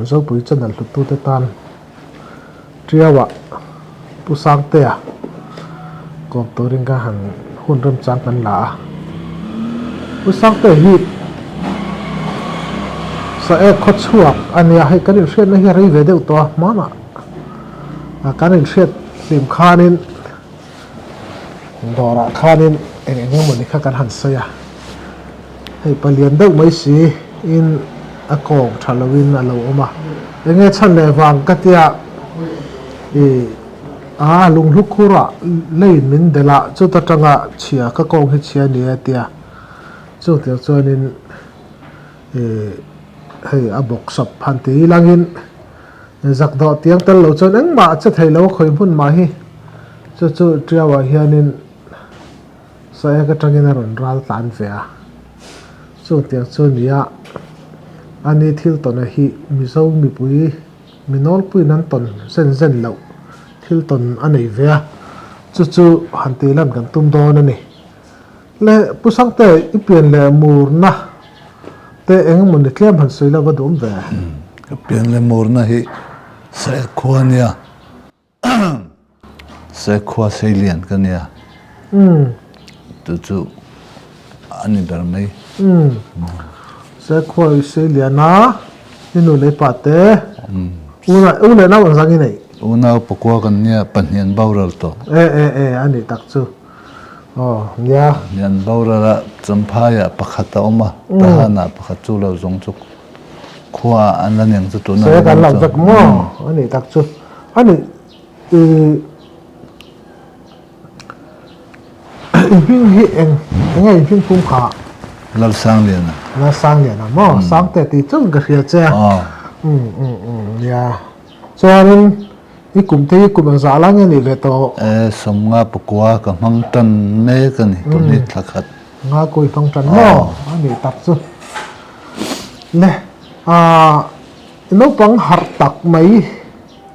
zo pui chân al tu te tan triawa pu sang te a kop to ring ka han hun ram chang kan la pu sang te hi sa e khot chuak ania hai kan hriat na hi rei ve deuh to mana kan hriat sim khanin dora khanin eng mo ni kha kan han soya hei palian deuh mai si in a kong thalawin alo oma enge chan le wang katia lung lukhura lein min dela chu ta tanga chia ka kong hi chia ni atia chu tia chuanin hei a box sap phan ti langin zak do tiang tel lo chon eng ma cha thei lo khoi mun ma hi chu triawa hianin sa ka tangin ron ral tan ve a chu tia chu nia ani thil ton a hi mizo mi pui minol pui nan ton zen lo thil ton anei ve a chu han te lam kan tum don ani le pusang te ipian le mur na te eng mun ni tlem han soila wa dum ve pian le mur na hi se khwania se khwa seilian kania chu ani ber mai se khoi se liana inu le pate una na wang zangi nei una pokwa kan nia panhian baural to ani tak chu nya yan baurala champhaya pakhata oma tahana pakhat chu lo zong chu khwa anlan yang chu to na se kan lam jak mo ani tak chu ani hing hi engai hing phum kha lal sang lian na sang lian mo sang te ti chung ka hria che ya chuanin i kum te kum za lang ani ve to somnga pokwa ka mang tan me kan to ni thakhat nga koi phang tan mo ani tak chu le no pang har tak mai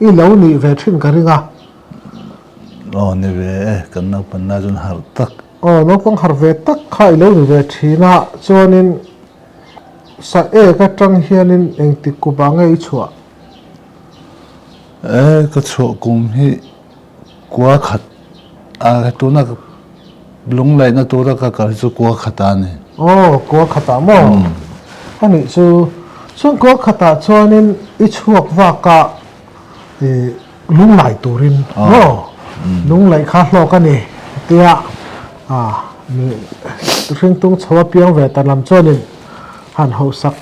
i lo ni ve thin ka ringa ni ve kan na pan na jun har tak no pang har ve tak khai lo ni ve thina chuanin sa ka tang hianin eng ti ku ba ngai chua ka chu kum hi kwa khat to na lung lai na to ra ka chu kwa khata ni kwa khata mo ani chu kwa khata chuanin i chuak wa ka lung lai turin no lung lai kha hlo ka ni tia ni ring tung chawa piang ve tan lam chuanin han ho sak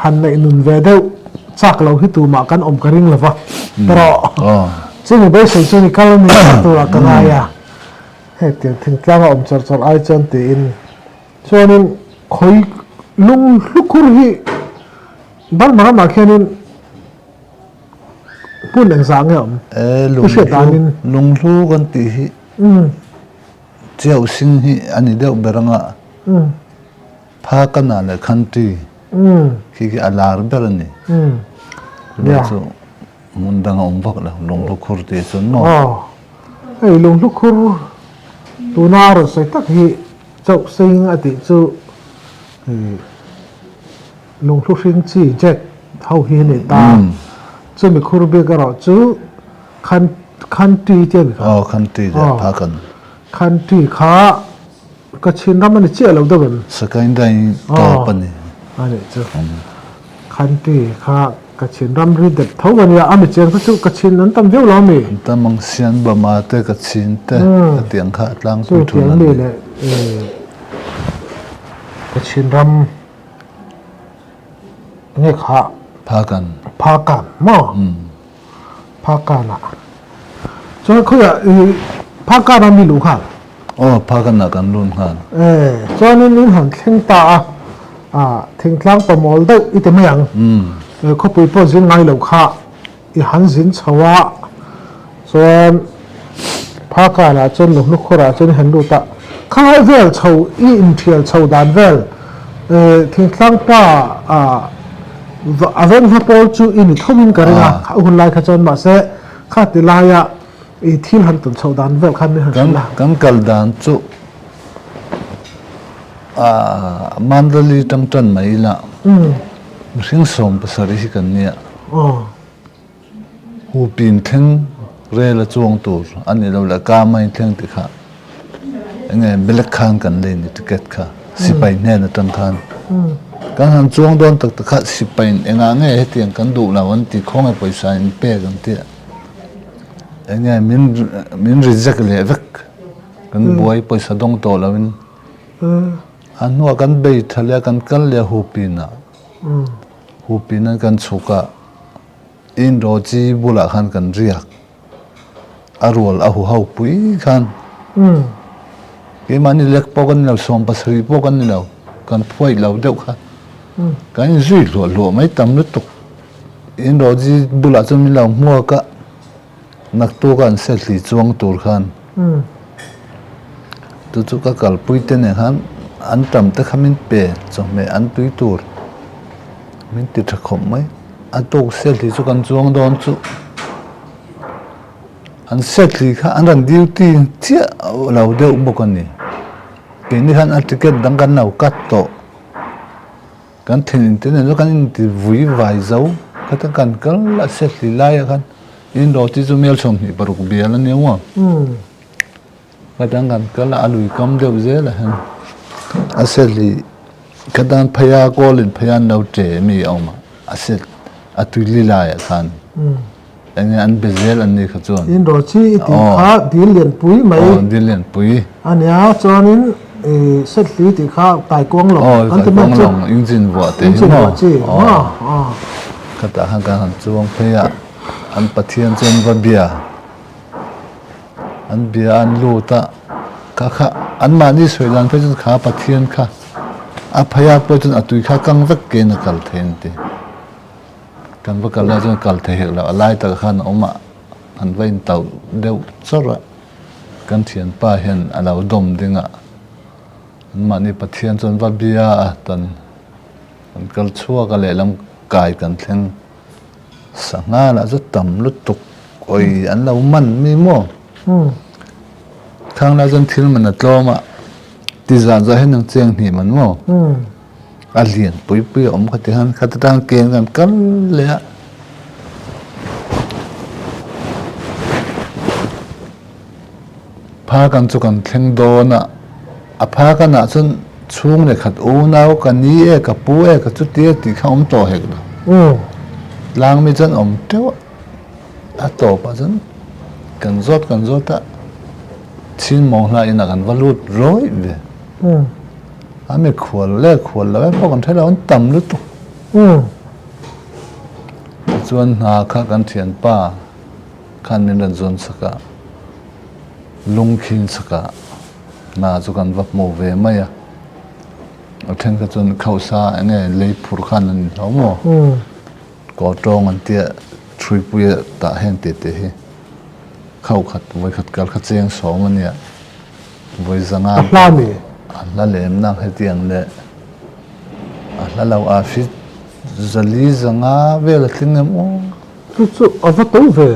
han nei nun ve deuh chak lo hi tu ma kan om ka ring lova pero chini bai sei chuni kal ni tu la ka ya he tiang thing tlang om chor ai chan ti in chuanin khoi lung lukhur hi ban ma khianin pun eng sang em lung lu kan ti hi cheu sing hi ani deuh beranga pha kana le khanti ki alar berani so mundanga umbak la lung lukhur te chon no ei lung lukhur tuna ro sai tak hi chau sing ati chu lung lu sing chi jet hau hi ni ta chu mi khur be ka ro chu khanti che mi khanti ja pha kan khanti kha ka chin ram ni che lo da ban sakain dai to pani ani chu khanti kha ka chin ram ri de thau ban ya ami chen chu ka chin nan tam veu lo mi tamang sian ba ma te ka chin te tiang kha tlang chu tiang le le ka chin ram nge kha pha kan mo pha kan na cho khu ya pha kan mi lu kha pha kan na kan lun khan cho nên những hàng thinh ta thinh thang pa mol đâu ít mấy ang có bụi po zin ngay lâu kha i han zin chawa cho pha ka là cho lục lục khora cho nên hành ta khai vel chau i in thiel chau dan vel thinh thang pa aven ha pol chu in thomin ka ringa hun lai kha chon ma se kha ti la ya i thil han tun chau dan vel khan ni han kan kal dan chu mandali tang tan mai la riêng som pasari hi kan nia ờ hu pin theng re la chuang tur ani lo la ka mai theng ti kha enge belek khan kan le ni ticket kha sipai ne na tan khan kan han chuang don tak tak kha sipai enga nge he tiang kan du la wan ti khong ai paisa in pe kan ti enge min reject le vek kan buai paisa dong to lawin anu kan bei thalia kan kal le hu pina hu pina kan chuka in roji bula khan kan riak arwal ahu hau pui khan ke mani lek pokan lo som pasri pokan lo kan phoi lo deuh kha kan zui lo mai tam lu tuk in roji bula chumi lo mua ka nak to kan se li chuang tur khan tu chu ka kal pui te ne khan an tam te khamin pe chom me an tui tur min ti thakom mai an to se li chu kan chuang don chu an set li kha an ran duty chia lo deuh bokan ni ke ni khan a ticket dang kan nau kat to kan thin te ne kan in ti vui vai zo ka ta kan kal la set li lai khan in ro ti chu mel chom ni paruk bial an yawa ka dang kan kal alui kam deuh ze la han a set li ka dan phaya kolin phaya nau te mi awma a set a tui li lai khan anh ăn bezel anh đi khát chuan in rồi chi thì khá đi liền pui mấy đi liền pui anh nhá cho nên set lý thì khá tài quang lồng anh tài quang lồng engine vợ thế mà chi cái ta hàng cái hàng chuông thế à anh bắt thiên chân và bia anh lu ta cả khá anh mà đi soi lan phải chân khá bắt thiên khá à phải à phải chân à tùy khá căng vắt cái nó cả thiên thế kan bakal la jong kal the hek la lai ta khan oma an vain tau deu chora kan thian pa hen alo dom dinga an mani pathian chon va bia tan an kal chua ka le lam kai kan thleng sanga la zu tam lu tuk oi an lo man mi mo khang la jon thil man atloma ti zan za hen nang cheng ni man mo a lian pui pui om khati han khatang ken kan kal le pha kan chu kan thleng do na a pha kan a chun chung le khat o nau kan ni e ka pu e ka chu ti ti kha om to hek do lang mi chan om teo a to pa chan kan zot ta chin mong la ina kan valut roi ve ame khwal la po kan thela on tam lu tu chuan na kha kan thian pa khan min ran zon saka lungkhin saka na chu kan vap mo ve maya athen ka chun khausa ane leipur khan an homo ko tong an tia thrui puya ta hen te te hi khau khat voi khat kal kha cheng som ania voi zanga plami la lem na hetiang le la law a fi zali zanga vel tlingem o tu ava to ve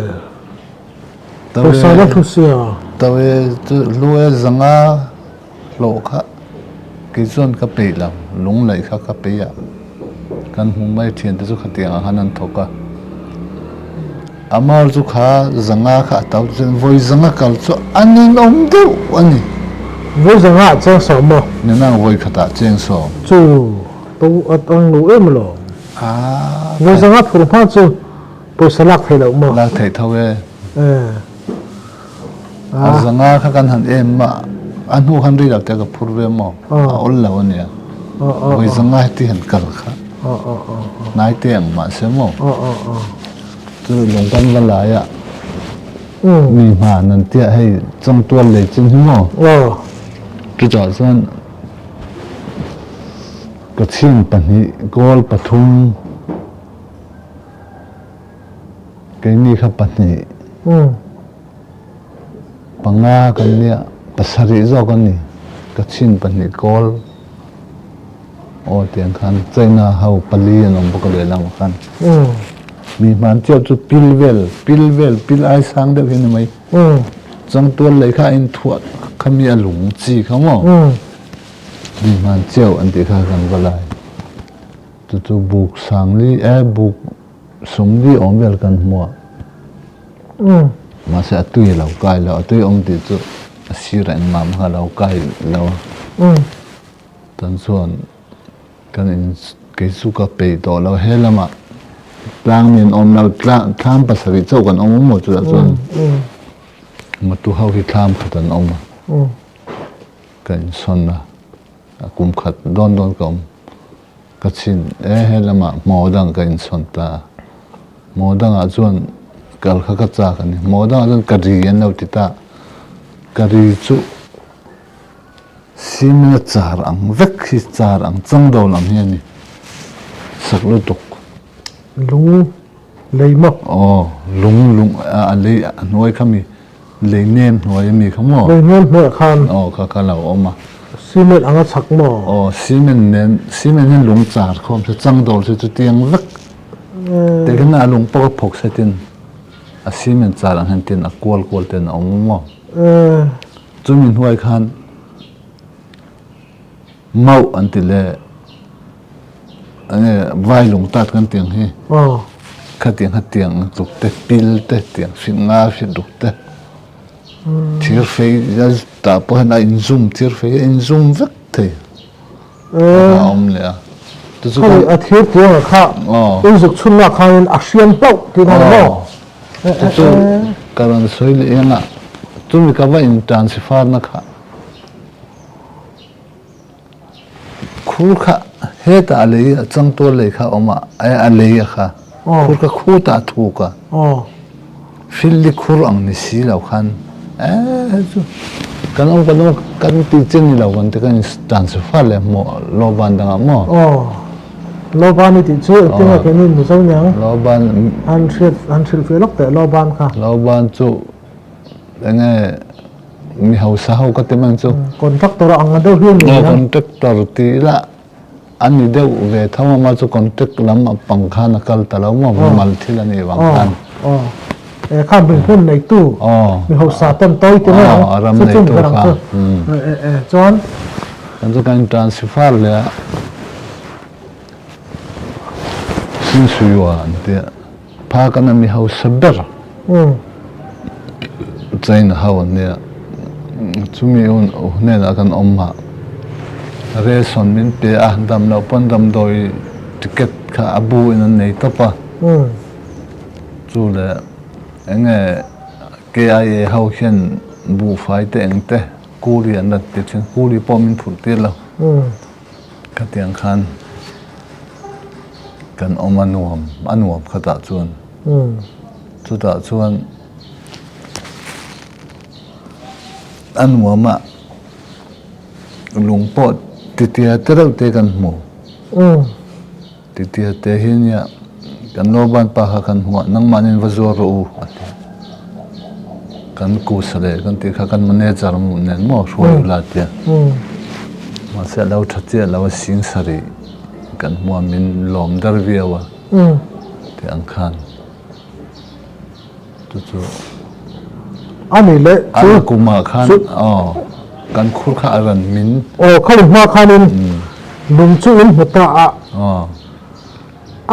to sa thu sia tawe tu lue zanga lo kha ki zon ka pe lam lung lai kha ka pe ya kan hu mai thian te chu khatiang hanan thoka amar chu kha zanga kha taw chen voi zanga kal chu anin om deu ani với rằng à trang sở mà nên là voi khata cheng so chú tôi ăn ngủ em rồi với rằng à phụ phát chú tôi sẽ lạc thấy đâu mà lạc thấy thôi rằng à các anh hắn em mà anh hu hắn đi lạc tới cái phụ về mà ôn lâu nè với rằng à thì hắn cẩn khá nãy tiếng mà xem mà chú lồng căn văn lại ạ vì mà nên tiệt hay trong tuần lễ chính mà cái chỗ dân cái chuyện bản hi gol pathum cái ni khắp bản hi panga cái nia pasari zo cái ni cái chuyện bản hi gol o tiền khan China hau pali nong bốc le lang khan mi man cheo chu pil ai sang được hin mai trong tuần lễ khai in thuận khami a lung chi khamo mi man cheo an ti kha kan balai tu buk sang li buk sum li om vel kan mo ma se atui lo kai lo atui om ti chu sira en mam ha lo kai lo tan chuan kan in ke su ka pe to lo helama tlang min om lo thlam pasari chau kan om mo chu chuan ma tu hau hi thlam khatan om kan son na kum khat don kom kachin helama modang kan son ta modang a chuan kal kha ka cha kan modang a chuan kari an lo ti ta kari chu sim char ang vek hi char ang chang do lam hi ni saklu tuk lung leima lung a le noi khami le nem noi mi khamo le nem mo khan kha lo oma simen anga chak mo simen lung char khom se chang dol se chu tiang vek te kana lung pa phok se tin a simen char ang han tin a kol ten om mo chumin huai khan mau antile ane vai lung tat kan tiang hi khatiang tuk te pil te tiang singa fi duk te thir fei ya ta po na in zoom thir fei in zoom vek the om le tu chu a thir tiang kha in zuk chun na khan action pau ti na mo tu chu karan soi le yana tu mi ka va in transfer na kha khur kha he ta le chang to le kha oma a le kha khur ka khu ta thu ka fil li khur ang ni si lo khan chu kan ti chen ni lo kan te kan transfer le mo lo ban da mo lo ban ni ti chu te nga kenin mu zau nyang lo ban an thil fe lok te lo ban kha lo ban chu enge mi hau sa hau ka te man chu contractor ang do hian ni contractor ti la ani deu ve thama ma chu contract lam pangkha na kal ta lo mo mal thil ani wang khan khan bin phun nei tu mi ho sa tam toi te na ram nei tu kha chon kan chu kan transfer le sin suwa ante pha kana mi hau saber chain hau ne chumi ne na kan omma reson min pe dam lo pon dam doi ticket kha abu in nei tapa chu le enge KIA hau hian bu fai te engte kuli an lat te chen kuli pomin phul te lo ka tiang khan kan om anuam khata chuan chu ta chuan anuama lungpo titia terau te kan mu titia te hinya kan loban pa kha kan huwa nang manin vazor u kan ku sale kan ti kha kan manager mu nen mo roi la tia ma se lau thatia lau sing sari kan muam min lom dar viawa te ang khan tu chu ani le chu kuma khan kan khur kha aran min khal ma khanin lung chu in hota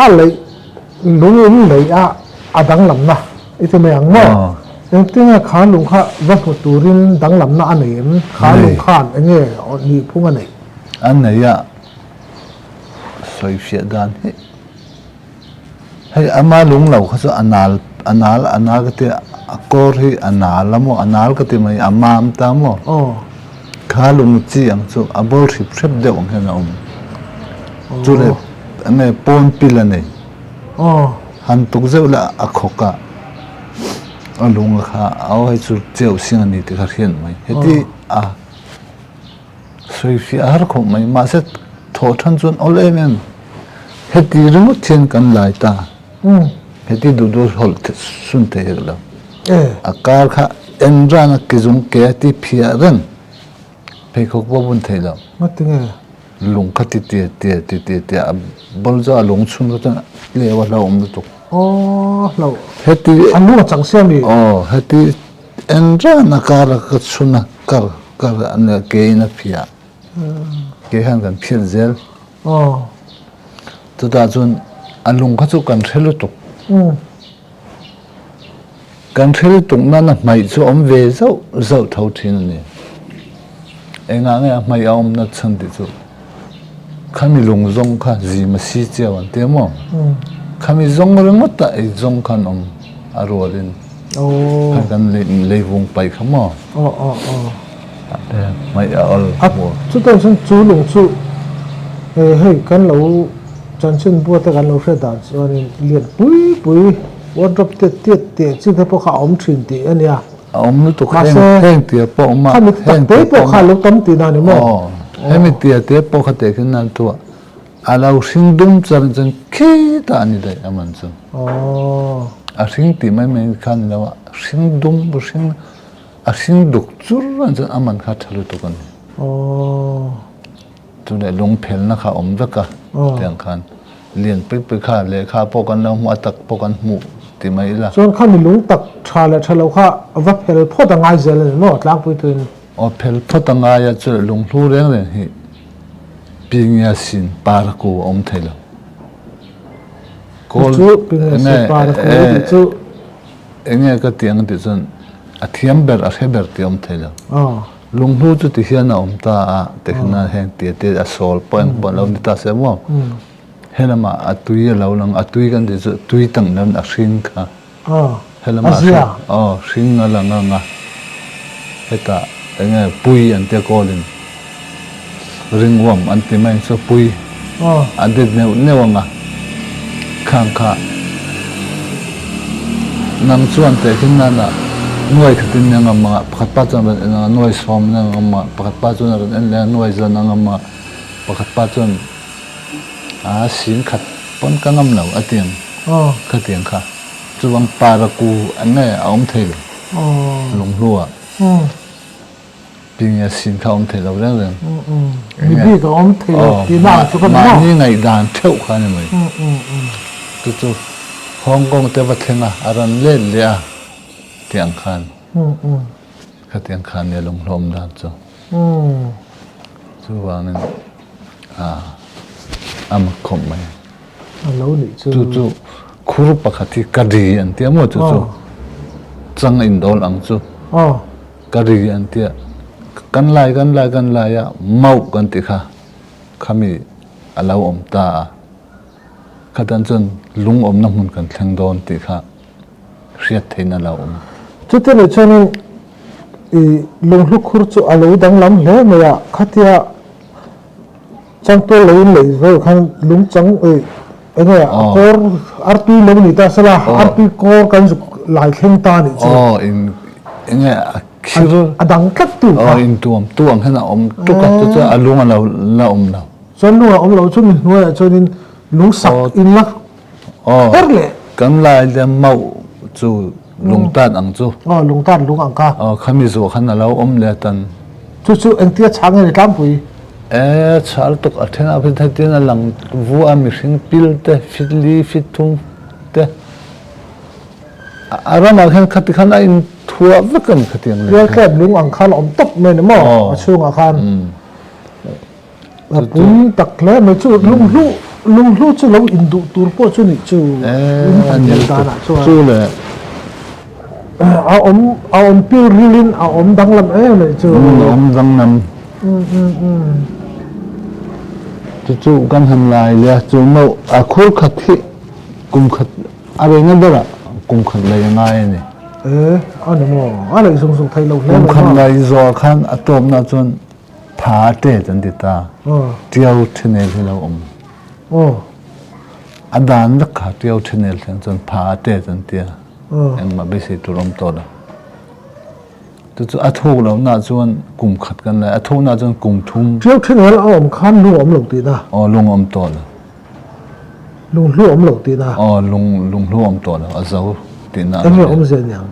a le lung in le adang lam na ite me ang mo en tinga khan lung kha va hu turin dang lam na anem khan lung khan enge ni phung anei an nei ya soi fia dan hei ama lung lau kha chu anal ka te akor hi anal ka te mai amam ta mo kha lung chi ang chu abol rip rep de ong hena chu le ane pon pila nei han tuk zeu la akhoka alung kha au hai chu cheu sing ani te kha hian mai heti soi fia har kho mai ma se tho than chun ol em heti ringu chen kan lai ta heti du hol sun te hela akar kha enra na kizum ke ti phia ran pe khok bo bun thela matinga lung kha ti bol za lung chun ta le wa la om tu lo heti anu chang siam ni heti enra na kar ka chuna kar an ke na phia ke han kan phil zel tu ta chun alung kha chu kan thelu tuk kan thelu tuk na mai chu om ve zo thau thin ni enga nga mai om na chan ti chu khami lung zong kha ji ma si chewan te mo khami zong reng ta ai zong khan om arorin kan le vung pai khamo mai al chu ta sang chu lung chu hei kan lo chan chen bu ta kan lo hre da chuan lian pui wardrobe te chu te po kha om thin ti ania om nu tu heng ti po ma heng te po kha lo tam ti na ni mo hemi ti te po kha te kin nan tu alau sing dum chan chan ke ta ni dai aman chu a sing ti mai mai khan lawa sing dum sing a sing duk chur ran chan aman kha thalu tu kan tu le long phel na kha om veka tiang khan lian pe kha le kha po kan lo mu atak po kan mu ti mai la chuan kha mi lung tak thalo kha va phel pho da ngai zel no tlang pui tuin phel pho ta nga ya chu lung hlu reng le hi pingya sin par ko om thelo ko chu pingya sin par ko chu enge ka tiang ti chun a thiam ber a heber ti om thelo lung hlu chu ti hian a om ta a techna heng ti te a sol point bon lo ni ta se mo helama atui lo lang atui kan ti chu tui tang nan a hring kha helama hring a lang nga heta enge pui an te kolin ringwam an ti mai so pui adet ne wanga khang kha nam chuan te hin na nuai khatin na ngama pakhat pa chan nuai som na ngama pakhat pa chun ran en nuai zan na ngama pakhat pa chun a sin khat pon ka ngam lo atiang khatiang kha chuwang paraku ane aum thei lung lua pingya sin kha om thei lo rang bi ka om thei ti na chu kan ma ni ngai dan theu kha ni mai tu Hong Kong te va thenga aran le le a tiang khan kha tiang khan ne long hlom da chu chu wangin am khom mai lo ni chu khuru pakhati kadi an tia mo chu chang in dol ang chu kadi an tia kan lai ya mau kan ti kha khami alau om ta khatan chun lung om na mun kan thleng don ti kha riat theina la om chu te le chonin lung hlu khur chu alo dang lam hle me ya khatia chang to lo le zo khan lung chang ene kor artu lo ni ta sala artu kor kan lai thleng ta ni chu in enge khir adang kat tu in tuam hena om tu ka tu cha alunga la om la chon lu om lo chu ni nuai chonin lung sak in la perle kan lai le mau chu lung tan ang chu lung tan lung ang ka khami zo khan alo om le tan chu eng tia chang ni tam pui chal tok athena phi thatin alang vu a mi hring pil te fitli fitum te arama khan khati khana in thua vakan khatiang le ka lung ang khan om top me ne mo chung a khan pui tak le me chu lung lu chu lo in du tur po chu ni chu an ta na chu le a om pil rilin a om dang lam le chu om dang nam chu kan han lai le chu mo a khur khathi kum khat a re nga dara kum khat lai ngai ni ani mo ala sung thai lo le kum khat lai zo khan atom na chun pha te chan ti ta tiau thine lo om adan la kha tiau thine chan pha te chan tia eng ma be se turom to la chu athok lo na chuan kum khat kan la athok na chuan kum thum tiau thine la om khan lu om lo ti na lung om to la lung lu om lo ti na lung lu om to la azau ti na em om zen yang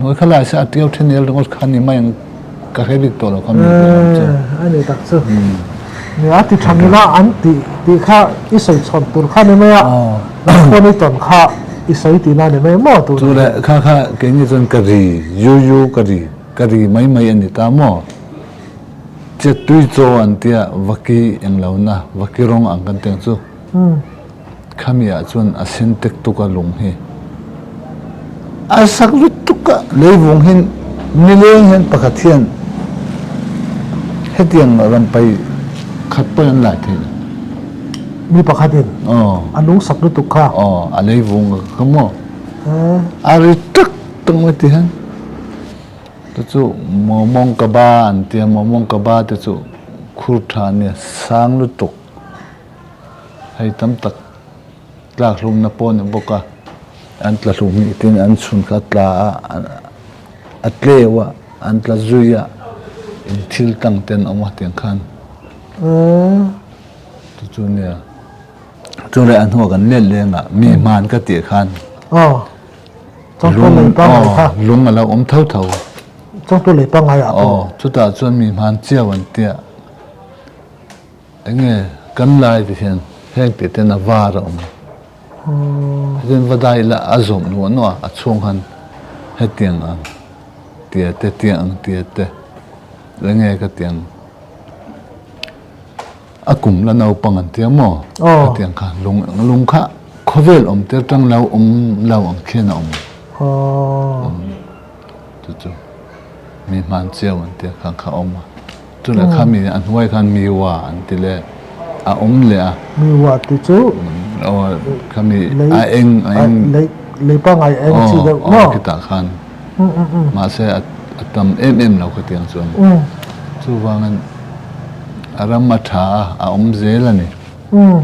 noi khala sa tiau thine lo khan ni mai ka helik to lo kham ni ani tak chu ni ati thangina anti ti kha isoi chon tur kha ni maya ko ni ton kha isoi ti na ni me mo tu chu le kha ke ni chon kari yu kari mai ani ta mo chết tui cho anh tia vaki em lâu na vaki rong ang kan tiếng chu khamia chuan a sin tek tuka lung hi a sak lut tuka leivung hin mileng hen pakhathian hetiang ram pai khat pan lai the mi pakhatin anung saklu tukha a leivung kamo a ri tak tong ti han tu chu momong ka ba an tia momong ka ba tu chu khur tha ne sang lu tuk hay tam tak tlak lum na pon boka an tla lum ni tin an sun ka tla atlewa an tla zuya in thil tang ten oma tiang khan tu chu ne chu le an ho kan le lenga mi man ka ti khan trong tôi lấy ba ngày ha lung ala thau thau trong tôi lấy ba ngày à chu ta chuan mi man chiaw an tia enge kan lai ti hian heng ti ten avara then vadai la azom no no a chung han hetiang ang tia te tiang tia te lenge ka tiang akum la nau pangan tia mo tiang kha lung kha khovel te tang lau lau ang khena tu mi man chiaw an tia kha tu la kha mi an huai khan mi wa an ti le a le a mi wa ti chu kami aeng lấy ba ngày em chỉ được no kita khan ma se atam em lau ka tiang chuan chu wangan aram ma tha a zelani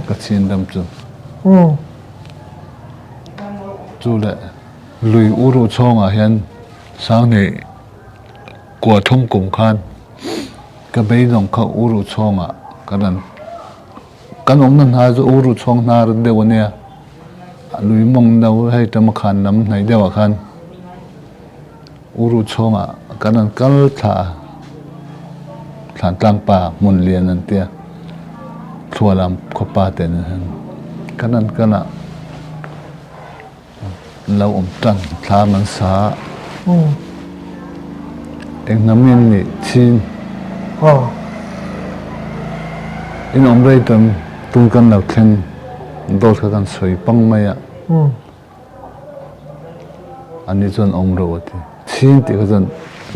ka chin dam chu chu le lui uru chonga hian sang ne kwa thong kum khan ka bei dong kha uru chonga kadan kan nan ha zo uru chong na r de wone lui mong dau hai tam khan nam nai dewa khan uru chonga kanan kal tha than tang pa mun lian an tia thualam khopa ten kanan kana lau tang thla man sa eng namin ni chin in rei tam tung kan lau thlen dol kha kan soi pang maya ani chon ro ti chin ti kha jan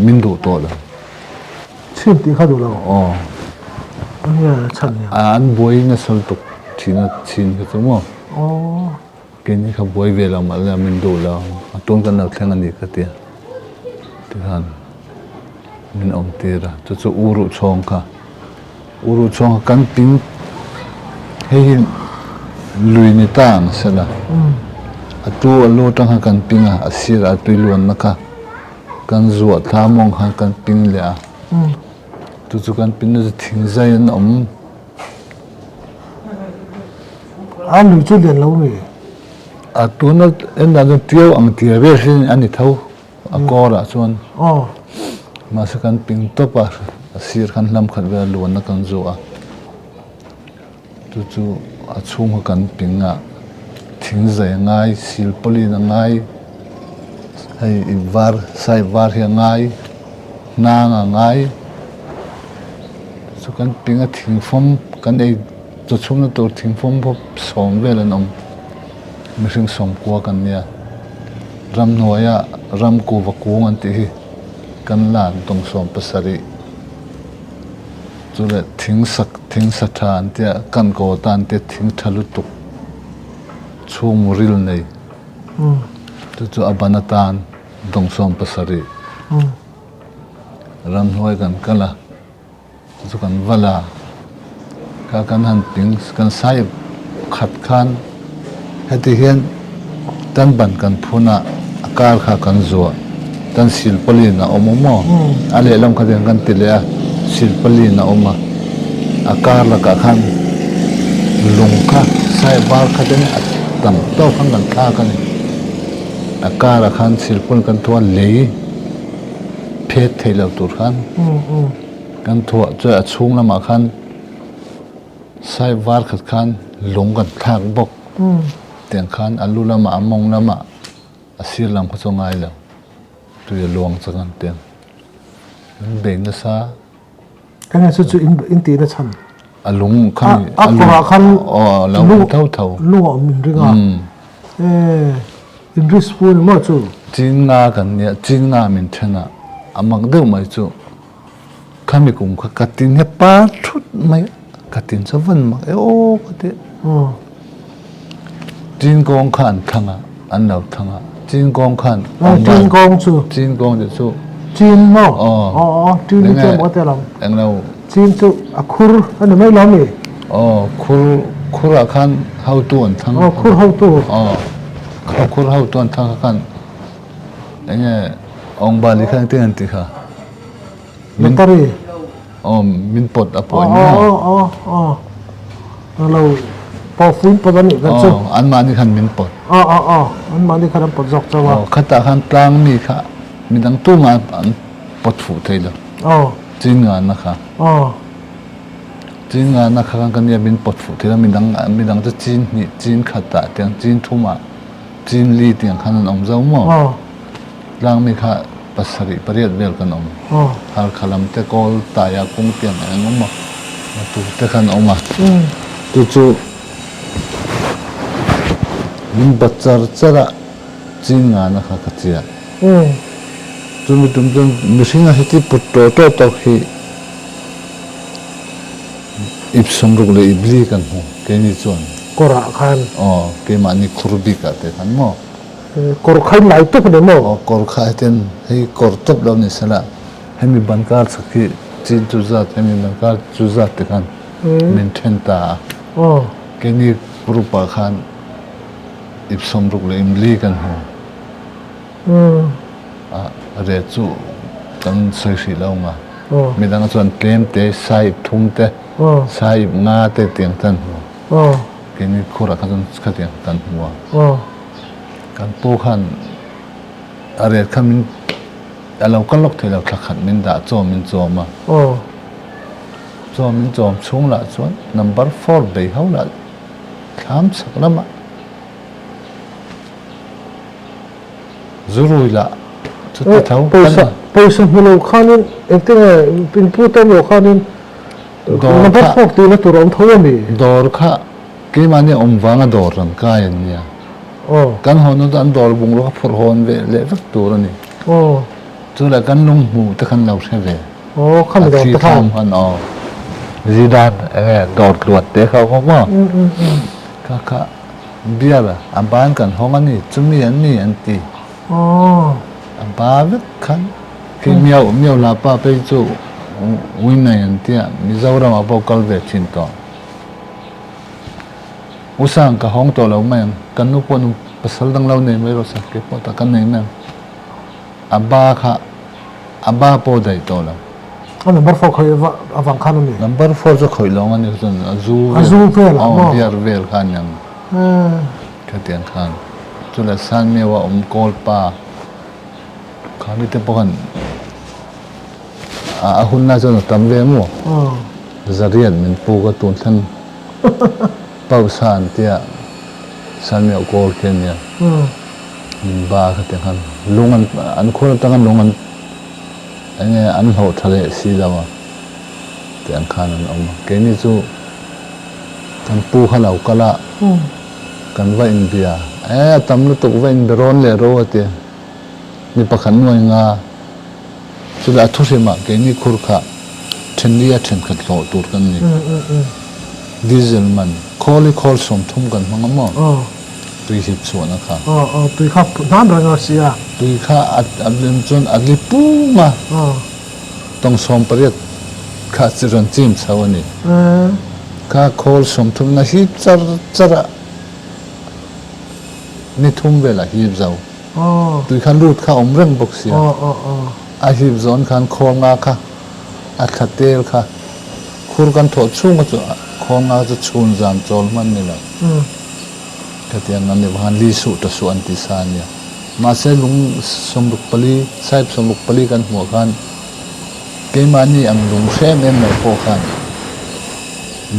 min du to la chin ti kha du lo ania chan ya an boi na sol tuk thina chin ka chumo ke ni kha boi ve la ma la min du la tung kan lau thlen ani ka ti han min ti ra chu uru chong kha uru chong kan ping hei lui ni tang sela atu alu tang kan pinga asira tuiluan naka kan zuwa thamong han kan ping le a tu chu kan pin na thing zai an lui chu lian lo mi atu na en na tiau ang tia ve sin ani thau a kora chuan ma sa kan ping to pa asir kan lam khat ve luan na kan zuwa tu chu a chung kan pinga thing zai ngai sil poli na ngai hai var sai var hi ngai na ngai chu kan pinga thing phom kan ei chu chum na to thing phom phop som vel an mihring som kwa kan nia ram noya ram ku wa ku ngan ti hi kan lan tong som pasari chu le thing sathan te kan ko tan te thing thalu tuk chung ril nei chu abanatan dong som pasari ram hoi kan kala chu kan vala ka kan han ping kan sai khat khan heti hian tan ban kan phuna akar kha kan zo tan sil pali na omomo ale lam kha den kan tilea sil pali na oma akar la ka khan lung kha sai bar kha den tam to khang kan tha kan akar khan sil pul kan thua lei phe theilo tur khan kan thua cho achung lama khan sai var khat khan lung kan thak bok tiang khan alu lama among lama asir lam kho chongai lo tu ye luang changan ten be na sa cái này số in tiền là chăn อลุงขัน อ่ะกว่าคัน อ๋อเราเท่า ลูกมินริงอ่ะอินริสพูนมั่วจู่ จีนงากันเนี่ยจีนงามินเทนะอามักเดิมไม่จู่ข้ามีกุมขกัดตินเนี่ยป้าชุดไม่กัดตินสวรรค์มาโอ้กัดติจีนกองขันทั้งอ่ะอันเราทั้งอ่ะจีนกองขัน จีนกองจู่ จีนกองจะจู่ จีนมั่ว อ๋อ จีนจะมั่วแต่เรา เอ็งเรา จีนจู่คุรอันนี้ไม่ล้อมเลย อ๋อคุรขันเฮาตัวทั้ง คุรเฮาตัว อ๋อคุรเฮาตัวทั้งขันเนี่ยองบาลิขันเตียนติค่ะ มินตารี อ๋อมินปดอป อ๋ อ อน เนี่ย เราพอฟื้นปนนี่กัน อ๋ จู่ ออันมานี่ขันมินปด มันมาที่ขนาดปดจอกจัง อ๋ วะ อขัดขันตรังนี่ค่ะมีดังตู้มาอันปดฝูเทยเลยจีนงานนะคะจีนงานนะคะกันเนี่ยมินปดฝูเทยแล้วมีดังจะจีนนี่จีนขัดตาเตียงจีนทุ่มาจีนลีเตียงขันนั้นองเจ้าหม้อร่างมีค่ะปัสสริปริยัดเวลกันองฮาร์คลัมเตโกลตายากุ้งเตียงอะไรงั้นมาตุเตขันองมาจู่มินบัดจาร์จระจีนงานนะคะกัจเจียจุดมิสิงห์ที่ปุตโตโตตอกฮีอิบสมรุกเลยอิบลีกันหัวเกนี่จวน กระคัน อ๋อเกมันนี่ครูบิกาเตขันมั้ง กระคันไหลตุกเดโม อ๋อกอร์ข้าเต็นให้กอร์ตบเราเนี่ยสละให้มีบันการสักทีจีนจุจัดให้มีบันการจุจัดเตขันมินเทนตาเกนี่ครูปาขันอิบสมรุกเลยอิบลีกันหัวเรจูกันใส่สีเหล้ามามีดังส่วนเกมเตะใส่ทุ่มเตะใส่งาเตะเตียงตันหัวเกมนี้คู่รักกันขัดเตียงตันหัวกันปูขันอะไรข้ามินเราก็ลกเทเราขัดขัดมินด่าโจมินโจมาโจมินโจมช่วงละส่วน number 4 ไปเขาละถามสักละมาจุรุยละชุดเท้าไปสัมผัสโลกขานินเอ็งที่เนี่ยเป็นผู้ตั้งโลกขานินนับพวกตีนัตัวเราเท่านี้ดอร์ข้าเกี่ยมันเนี่ยอมวางดอร์รังกายเนี่ยกันหอนุตันดอร์บุงโลกพอร์ฮอนเวเล็กตัวนี่จุดละกันลุงหูตะกันเราใช่ไหมข้ามดอร์ตะข้ามอันจีดานดอร์ลวดเตะเขาเขาว่าข้าเบียร์อันบ้านกันห้องอันนี้จุมีอันนี้อันตีอันบ้าวิคันคือเมียวลาป้าไปจู่วินัยอันเตียมิจาวรามาบอกกัลเวชินต่ออุสังกับห้องตัวเราไม่กันนุกวันภาษาดังเราเนี่ยไม่รู้สักกี่ปอตกันเนี่ยนั่นอับบ้าค่ะอับบ้าพอได้ตัวเราอันนั้นบัรฟอกเคยฟังขันนี่ number 4จะคอยลองอันนี้ส่วนซูเฟลอ๋อเบียร์เวลขันยังแค่เตียงขันจุดละสันเมียว่าโกลป้าข้ามีแต่พวกนั้นหุ่นน่าจะตั้มเวมัวจะเรียนมันปูกระตุ้นทั้งเป้าสานเตียสันเมียโกลเคนเนี่ยมันบ้าขัดยังลุงอันคนตั้งกันลุงอันนี้อันหัวทะเลสีดำเตียงขันนั่นออกมาเกนี่จู่กันปูขลาวกะละกันว่าอินเดียตั้มลุตุกว่าอินเดียร้อนเลยรู้ว่าเตียมีประคันหน่วยงาสุดาทุเรมาเกนี่คุรข้าเทนเดียเทนขัดโลตูดกันนี่ดีเซลมันคอลสมทุ่มกันมั้งมั้งตุยหิบส่วนนะครับตุยข้าน้ำแรงเสียตุยข้าอัดเล่นจนอัดลิปูมาต้องสมประเดี๋ยวข้าจะรันจิมสาวนี่ข้าคอลสมทุ่มนะหิบจระนี่ทุ่มเวลาหิบเจ้าตุยข้ารูดข้าอมเร่งบกเสียอาหิบจอนข้าคองาข้าอัดขัดเตลข้าคุรกันถอดชุ่มก็จะคองาจะชูนจานจอลมันนี่แหละก็เตียงนั้นเนี่ยวันลีสุตสุอันติสานเนี่ยมาเสลุงสมบุกปลีใส่สมบุกปลีกันหัวกันเกมันนี่อังลุงเช่เอ็มในโปกัน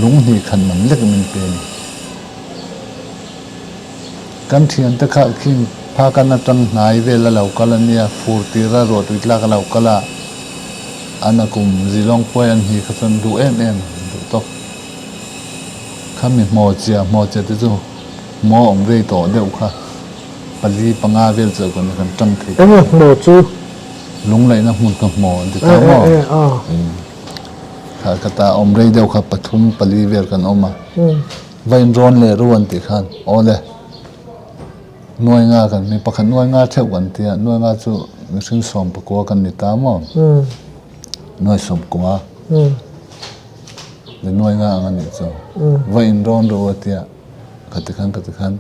ลุงนี่ขันมันเล็กมันเป็นกันเทียนตะขะขิงพากันตั้งนายเวลาเรากะละเนี่ยฟูตีระโรดวิลากะเรากะละ anakum zilong poi an hi khasan du em du to khami mo chia te chu mo ong rei to deuh kha pali panga vel cha kon kan tang thei em mo chu lung lai na hun ka mo ti ta mo kha kata om rei deuh kha pathum pali vel kan oma vain ron le ruan ti khan ole noi nga kan mi pakhan noi nga theu kan tia noi nga chu mihring som pakua kan ni ta mo noi som kuma le noi nga ang ani chu vain ron ro tia khatikhan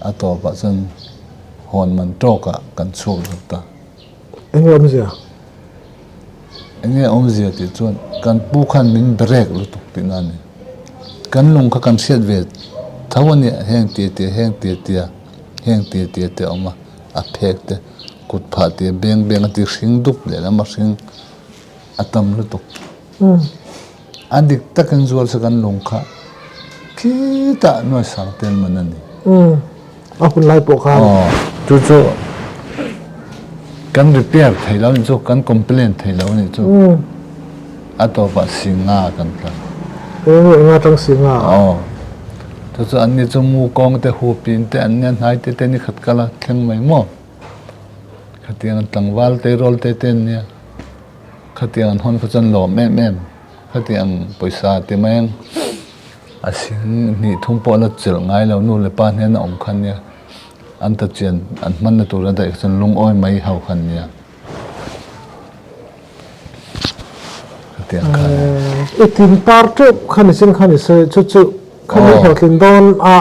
ato pa chan hon man toka kan chu ta em om gì à enge om zia ti chuan kan pu khan min brek lu tuk ti na ni kan lung kha kan siat ve thawani heng te oma a phek te kut pha te beng ati hring dup le lama hring atam lu tuk adik takan zual sa kan lung kha kita no sang ten manani apun lai po khan chu kan repair thei lo ni chu kan complain thei lo ni chu ato pa singa kan tla nga tang singa chu an ni chu mu kong te hu pin te an nen hai te ni khat kala thleng mai mo khatiang tangwal te rol te ten nia khatiang hon khan lo mem khatiang poisa te meng asin ni thumpo la chel ngai lo nu le pa hnen om khan nia an ta chen an man na tur da chan lung oi mai hau khan nia khatiang khan itin par tu khan sin khan se chu khan ho tlin don a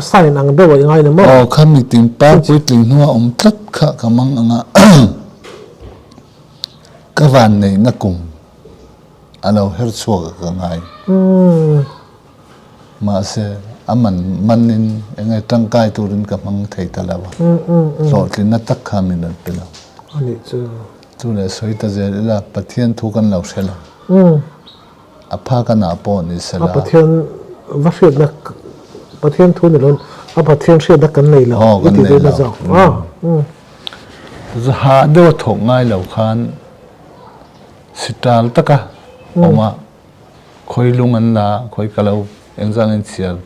sign ang do wa ngai na mo khan mi tin par puitling nuwa om tlat kha kamang anga ka van nei na kum alo her chua ka ngai ma se aman manin engai tangkai turin ka mang thei talawa so tlin na tak kha min an pela ani chu le soita je la pathian thu kan lo sela apha kana po ni sela pathian va fiat na pathian thu ni lon a pathian ria da kan nei lo iti de na zo ha do thok ngai lo khan sital taka oma khoi lungan la khoi kalau engzang en chial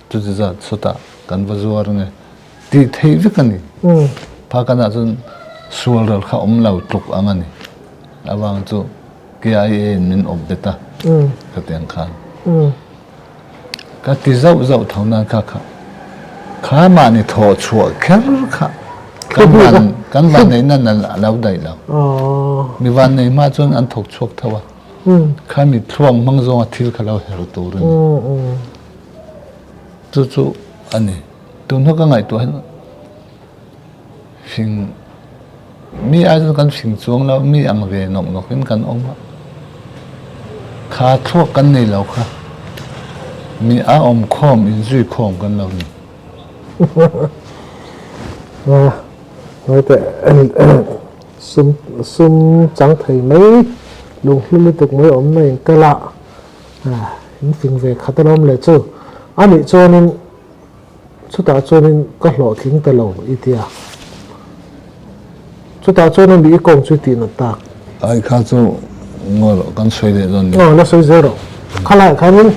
tu za sota kan vazuar nge ti thei vikani pha kana chun sual ral kha om lau tluk angani awang chu kia min obeta kateng khan ka ti zau thauna kha ma ni tho chua kher kha kan van nei na lau dai lau mi van nei ma chun an thok chuak thawa kha mi thuang mang zo thil khalau her tur chu ani tu no ka ngai tu han sing mi a kan sing chuang lau mi ang ve nok in kan om kha thuak kan nei lau kha mi a om khom in zui khom kan lau ni nói thế sum chẳng thấy mấy lùng liên tục mấy ống này cái lạ những phim về khát lắm lại chứ anh ấy cho nên chúng ta cho nên có lộ tiếng từ lâu ít đi à chúng ta cho nên bị công chuyện tiền nó tạc ai khá cho ngồi con xoay để rồi nó xoay zero khá lại khá nên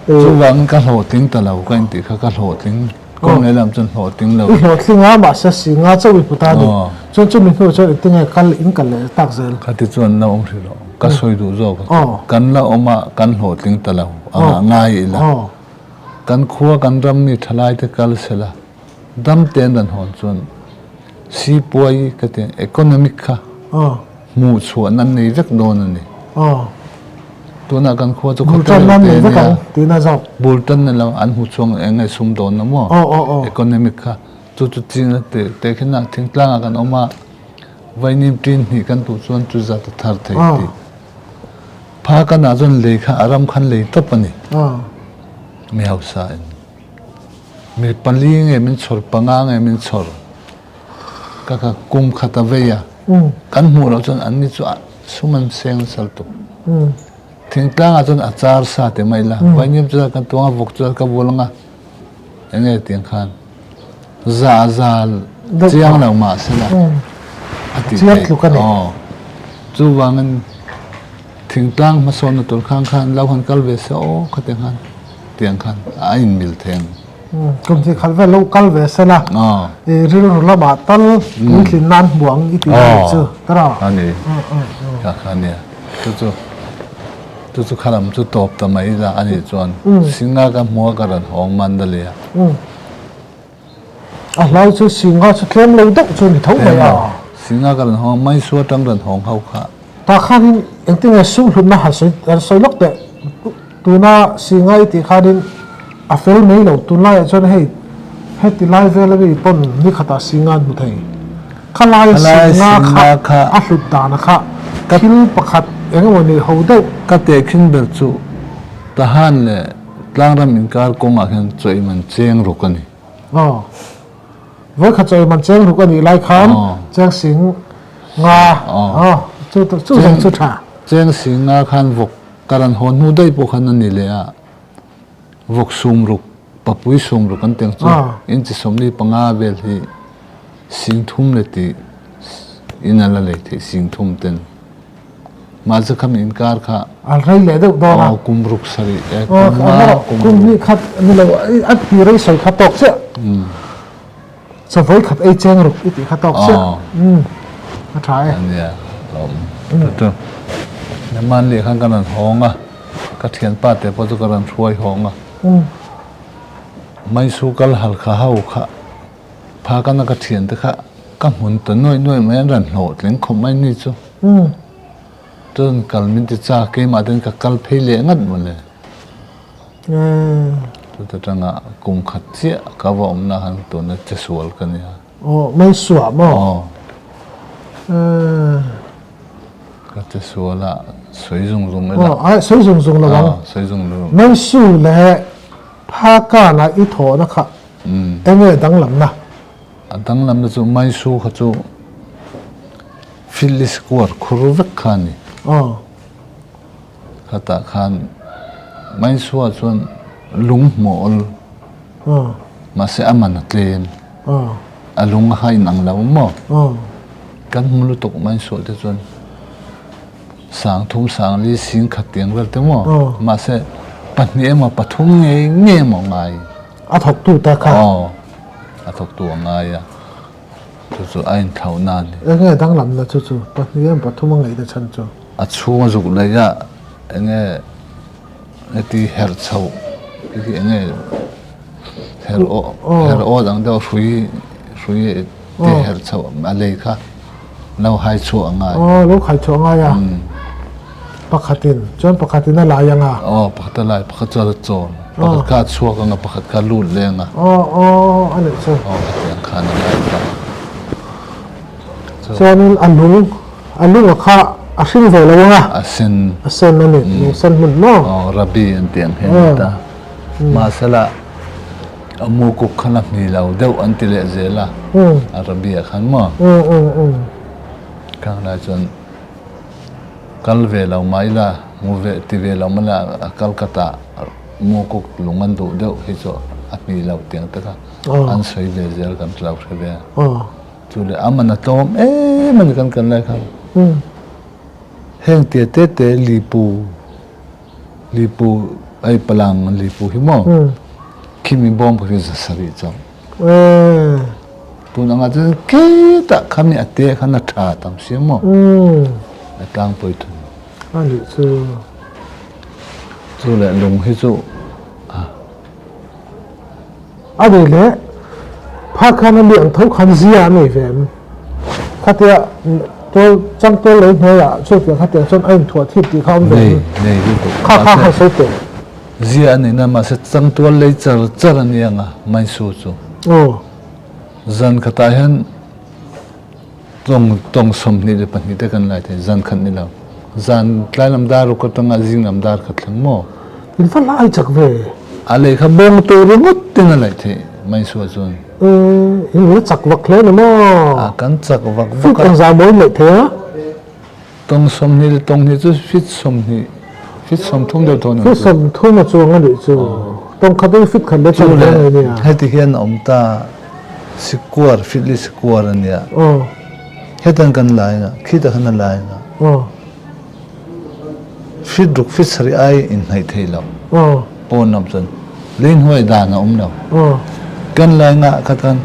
chú vắng các lộ tiếng từ lâu các anh tỷ các lộ tiếng con này làm chân lộ tiếng lâu lộ tiếng á mà sẽ xí ngã cho bị phụ ta được cho mình hiểu cho tiếng này căn in căn lại tạc rồi khá thì chuẩn nào ông thì lộ các xoay đủ rồi căn là ông mà căn lộ tiếng từ lâu ngay là căn khua căn ram mi thalai te kal sela dam ten dan hon chun si poi ka te economic kha mu chuan nan nei vek don ani tuna kan khua chu khotla nam nei vek ti na zau bultan na lang an hu chung engai sum don na mo economic kha chu chin te khina thingtlang kan oma vainim tin hi kan tu chuan chu za ta thar thei ti pha kana chun le kha aram khan le top ani mi hausa mi pali nge min chor panga nge min chor ka kum khata veya kan mu lo chon an ni chu suman seng sal tu thingtlang a chon achar sa te mai la wainim chu kan tonga vok chu ka bolanga enge tiang khan za chiang lo ma sela ati chiang lu kan chu wangan thingtlang ma son na tur khang khan lau han kal ve se o khate khan tiang khan a in mil theng kum thi khal ve local ve sana e ri ro la ma tal in thin nan buang i ti chu tara ani ka khania chu khalam chu top ta mai la ani chuan singa ka mo ka ran hong man da le a lai chu singa chu tlem lo dok chu ni thau mai a singa ka ran hong mai su tang ran hong hau kha ta khan eng ting a su hlum na ha soi lok te tu na singa i ti khanin a fel mai lo tu lai chuan hei ti lai ve la bi pon ni khata singa bu thei khalai singa kha a hlut da na kha thil pakhat eng moni ho deuh ka te khin bel chu ta han le tlang ram in kar kong a khan choi man cheng ro ka ni với khát chơi mình chơi lúc này lại khám chơi xính nga chú dòng chú trả cheng sing nga khan vok karan hon hu dai po khan ani le a vok sum ruk papui sum ruk kan teng chu in chi som ni panga bel hi sing thum le ti inala le thi sing thum ten ma za kham in kar kha al rai le deuh dona kum ruk sari e kum ni khat ni lo at pi rai soi khat tok che so với khát ấy chén rục ít khát tóc xíu, nó trái. Anh ya, betul. Naman lihat kan kanan honga, katian pate poto kanan suai honga. Mai sukal hal kahau kah, pakan katian tu kah, kamun tu noi main ran lot, leng komai ni tu. Tuan kal minti cah ke maden kakal pele ngat boleh. Tu tengah kum khatia kawa omnahan tu na cesual kan ya. Oh, main suap mo. Kata suala soi zung lah. Soi zung lah bang. Soi zung lu. Main su le, pakan na itu na kah. Enggak dang lam na. Dang lam tu main su katu filis kuar kuruvek kani. Kata kan main su acuan lung mool masih aman klaim alung hai nang lau mo kan mulutok main so te chuan sang thum sang li sing khatiang vel te mo masih patni ema pathum nge mo ngai a thok tu ta kha a thok tu ngai ya chu ain thau nan enggak dang lam na chu patni em pathum ngai ta chan chu a chu zuk le ya enge eti her chau cái enge her o dang da shui te her chau ma le kha lau hai chu angai lo khai chu angai ya pakhatin chuan pakhatin na la yanga pakhat lai pakhat chal chon pakhat ka chuak anga pakhat ka lut lenga ani chu yang khan lai ta chuan alung kha a hring ve lo nga asen ani sen mun no rabi an tiang hen ta masala amu ko khana ni lau deu antile zela arabia khan ma kang la chon kalve lau maila mu ve ti ve lau mala kalkata mu ko lungan du deu hi cho apni lau tiang ta ka an soi ve zel kan lau thebe chule amana tom man kan lai khan heng te lipu ai palang lipu himo kimi bom ko za sari chang punanga tu kita kami ate khana tha tam siamo atang poi tu ani chu le lung hi chu ade le phakhan liang thau khan zia mai vem khatia to chang to le hnoya chu pe khatia chon ain thua thip ti kham ve nei kha ha so te zia ni na ma se chang to le char ani anga mai su chu zan khata hen tong som ni le pani te kan lai the zan khan ni la zan tlai lam dar ko tanga jing lam dar khat thlang mo in fa lai chak ve ale kha bong to rumut tin lai the mai su chun in le chak wak le no mo kan chak wak kan za moi le the tong som ni tong ni chu fit som thum de thon fit som thum ma chu ngani chu tong khadu fit khan le chu le ni ya heti hian omta sikuar fitli sikuar ania hetan kan lai na khita khan lai na fit ruk fit sari ai in hai thei lo ờ pon nam chon lein hoi da na lo ờ kan lai nga khatan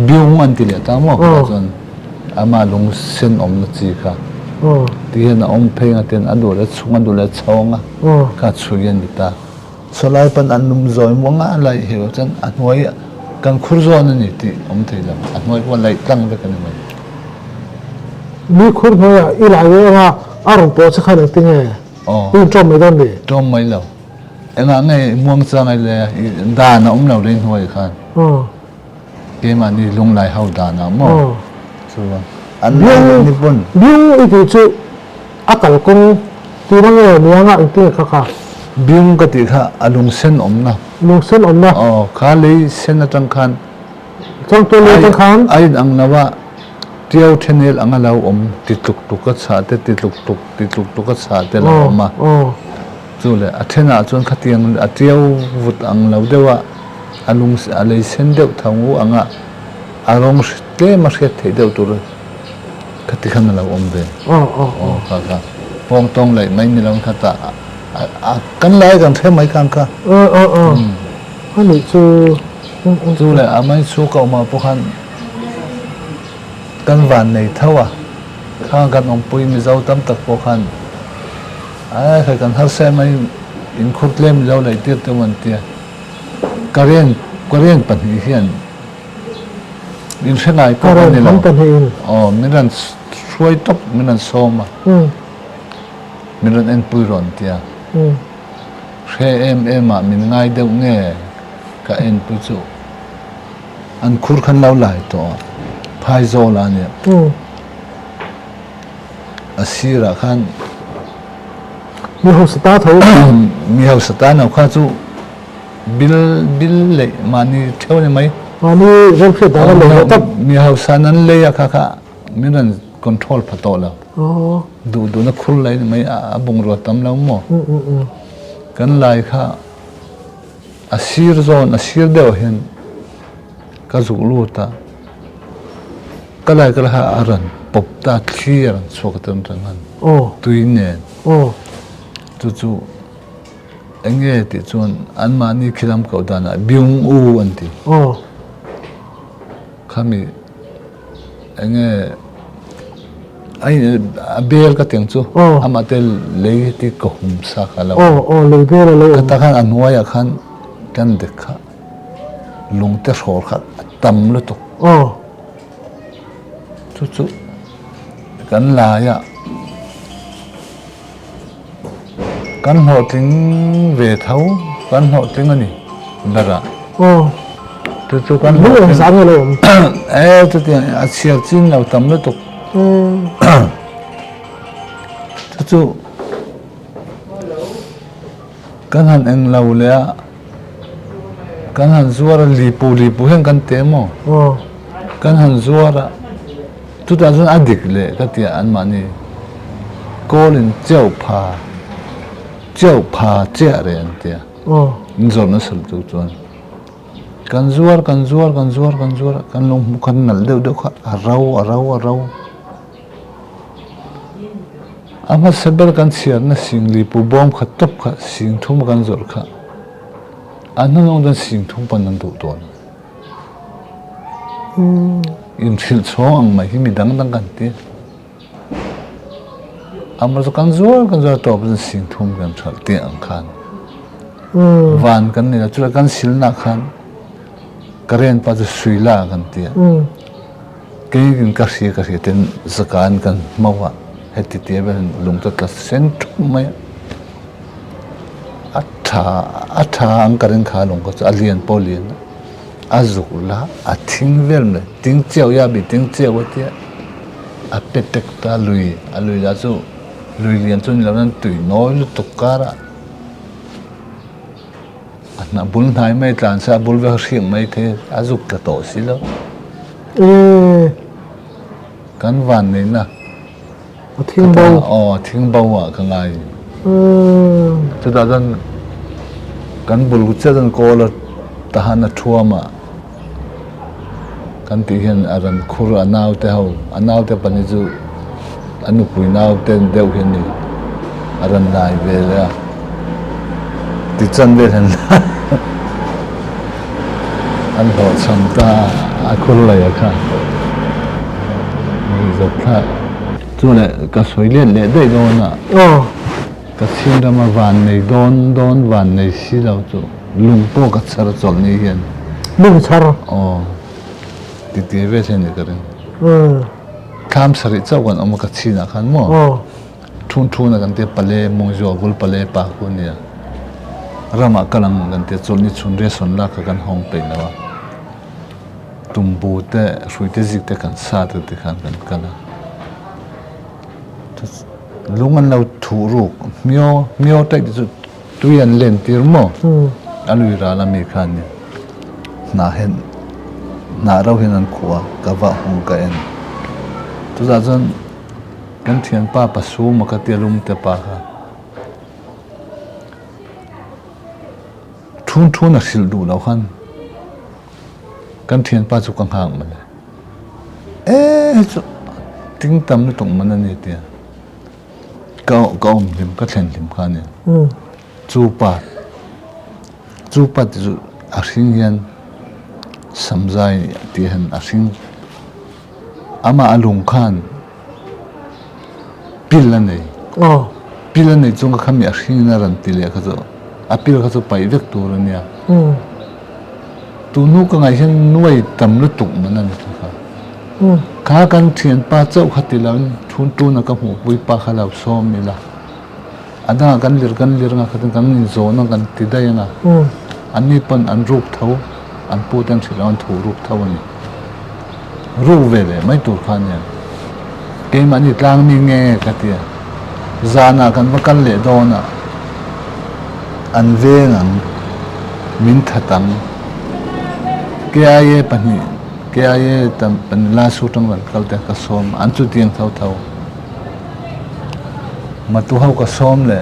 biung an ti le ta mo chon ama lung sen om na chi kha ờ ti na om phei nga ten adu le chunga du le chawanga ờ ka chuyen ta so lai pan an num zoi mo nga lai he chan an hoi kan khur zo na ni ti om thei lo an hoi ko lai tlang be kan mai mi khur thôi à lại với ha rong po sẽ khai được tiếng nghe in trong mấy đơn đi trong mấy lâu em nói ngay muang sang này là đà nó ông nào lên hồi khan cái mà đi lung lại hậu đà nó mà anh anh đi bún biếng ít thì chứ cái công thì nó nghe miếng ngạn tiếng khá biếng cái gì khác lung sen ông nào lung sen ông nào khá lấy sen ở trong khan trong tôi lấy trong khan ai ăn nào vậy tiêu channel ang alaw ti tuk tuk sa te ti tuk tuk sa te la ma chu le athena chon khatiang atiau vut ang lo dewa alung alei sen deuh thangu anga arong te ma se the deuh tur khati khan lo be ka pong tong lai mai ni long khata kan lai kan the mai kan ka anh ấy chu le amai chu ka ma pu khan kan van nei thawa kha kan om pui mi zau tam tak po khan ai khai kan har se mai in khut lem lo lai tir te man tia karen pan hi hian in senai po ni lo miran suai top miran soma miran en pui ron tia em ma min ngai deuh nge ka en pu chu an khur khan lo lai to phai zo la ne asira khan mi ho sta thau mi ho sta na kha chu bil le mani theu ne mai mani rem phe da le tap mi ho sanan le ya kha mi ran control phato la du na khul lai mai a bung ro tam lo mo kan lai kha asir zon asir deuh hen ka zu lu ta kalai ha aran pop ta clear chokatan rangan tuine chu enge ti chon an mani khilam ko dana biung u anti khami enge ai bel ka teng chu amatel le ti ko hum sa khala le bel le ka ta khan anwaya khan kan dekha lungte khor kha tam lu to chu kan la ya kan ho ting ve thau kan ho ting ani dara chu kan lu sang le chu ti a chiar chin lo tam lu to chu kan han eng lo le kan han zuara lipu hen kan temo kan han zuara tu ta zun adik le ka tia an mani kolin cheu pha che re an tia nzor na sal tu chuan kan zuar kan long kan nal deuh kha arau ama saber kan siar na singli pu bom kha top kha sing thum kan zor kha anong dan sing thum pan nan du ton in thil chong ang mai hi mi dang kan ti amar so kan zuar to ban sing thum kan thal ti ang khan van kan ni la chula kan sil na khan karen pa zu suila kan ti ke gin ka si ten zakan kan mawa heti ti ben lung ta tla sen thum mai atha ang karen kha long ko alian polin azula athing vel ne ting cheu ya bi ting cheu tia a petek ta lui la chu lui lian chun la nan tui noi lu tukara ana bul nai mai tlan sa bul ve hring mai the azuk ta to si lo kan van nei na thing bau wa ka ngai chu da dan kan bul gu chadan ko la tahana thuama kan ti hian aran khur anaw te pani chu anu pui nau ten deu hian ni aran lai ve la ti chan ve han an ho cham ta a khol la ya kha ni zo kha chu le ka soi le le dei do na ka sin da ma van nei don van nei si lo chu lung po ka char chol ni hian lung char ti ti ve chen ni ka ren tham sari chau kan om ka china khan mo thun na kan te pale mong jo gul pale pa ko nia rama kalang kan te chol ni chun re son la ka kan hong pe na wa tumbu te ruite zik te kan sa te khan kan kana lungan lau thu ru mio te chu tuian len tir mo alui ra la mi khan ni na hen na rau hen an khuwa ka wa hong ka en tu za zan kan thian pa pa su ma ka te lum te pa kha thun a sil du lo khan kan thian pa chu kan hang ma le chu ting tam ni tong man ani te ka lim ka thlen lim kha ni chu pa chu a hring hian samjai ti han a hring ama alung khan pil nei chung ka khami a hring na ran ti le kha zo a pil kha zo pai vek tur ania tu nu ka ngai hian nuai tam lu tuk manan kha kan thian pa chau khati lan thun tu na ka mu pui pa khala som ni la ada kan lir nga khatin kan ni zo na kan ti dai nga ani pan an rup thau an pu tan thilon thu rup thau ni ru ve le mai tur khan ya ke mani tlang mi nge ka tia zana kan ma kan le do na an ve ngang min thatang ke aye pani ke aye tam pan la su tang ran kal te ka som an chu tiang thau ma tu hau ka som le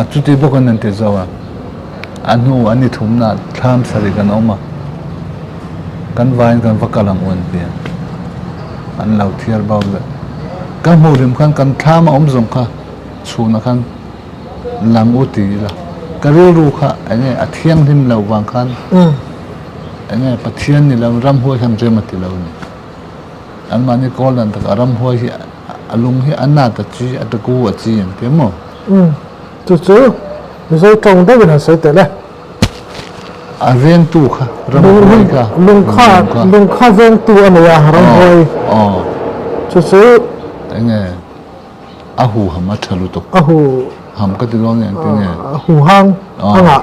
a chu ti bokan nan te zawa anu ani thumna tham sari kan oma kan vain kan vakalang on pe an lau thiar baw le ka morim khan kan thama om zong kha chuna khan lang uti la kariru kha ane athiang him lo wang khan ane pathian ni lam ram hoi kham remati lo ni an mani kolan tak ram hoi hi alung hi anna ta chi ataku achi an temo chu rồi trồng đó là sẽ tới đây ven tu kha ram hoi kha lung kha ven tu anh ya ram hoi chu ane ahu hama thalu to ahu ham ka tilong ne tine hu hang hanga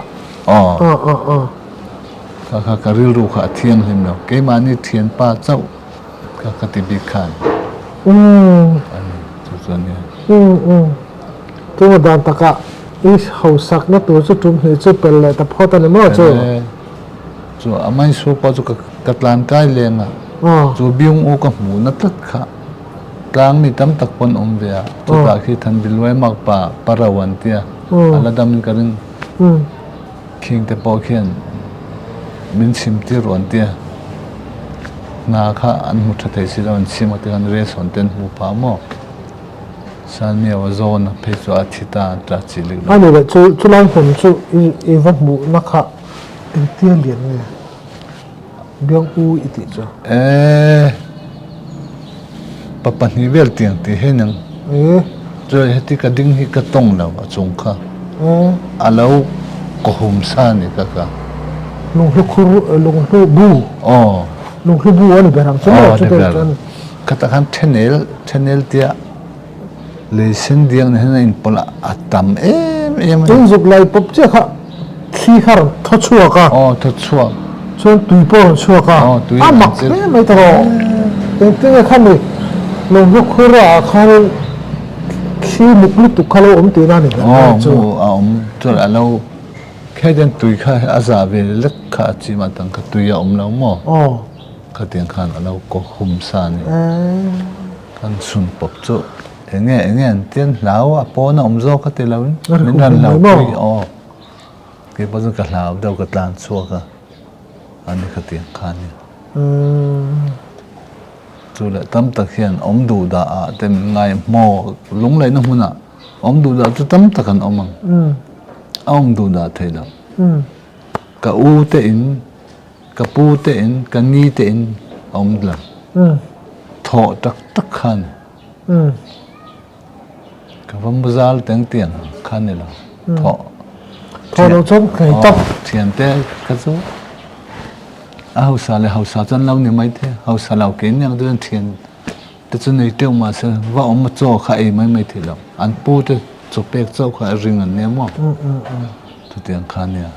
ka karil ru kha thiam him no ke mani thian pa chau ka ti bi khan an chu chuan ne tu dan taka is hausak na tu chu tum hi chu pel le ta phota ne mo chu amai so pa chu ka tlan kai lenga chu biung o ka mu na tat kha tlang mi tam tak pon om ve a chu ta khi than bilwai mak pa parawan tia ala dam ka ring king te po khian min sim ti ron tia na kha an mu tha thei si ron sim ati an re son ten hu pa mo san mi wa zona pe chu a thita tra chi le ani le chu lang hom chu i van mu na kha in tian lian ne biang u iti chu papa ni vel tiang ti henang rồi heti ka ding hi ka tong law chung kha alo ko hum sa ni ka lung lu bu lung lu bu ani berang chu chu kata kan channel tia le sen diang ne na in pola atam tung zuk lai pop che kha thi khar tho chua ka tho chua chon tui po chua ka mak mai to teng khan ni lung lu khura khan khi mục lúc tụ khalo om ti na ni chu chu alo khai den tui kha aza ve lek kha chi ma tang ka tui om lo mo ka tiang khan alo ko hum sa ni kan sun pop chu enge an tian lao a po na om zo ka te lo min ran lo pui ke pa zu ka lao dau ka tlan chua ka ani ka tiang khan ni chu le tam tak hian om du da a tem ngai mo lung lai na huna om du da chu tam tak an omang om du da theila ka u te in ka pu te in ka ni te in om la tho tak tak khan ka vam bazal teng tiang khan ne la tho thôi đâu chốt cái tóc thiền te ka chu a hausa chan lau ni mai the hausa lau ke nyang den thiền te chu nei teu ma se wa om cho kha ei mai the lo an pu te chu pek cho kha ring an ne mo tu tiang khan ya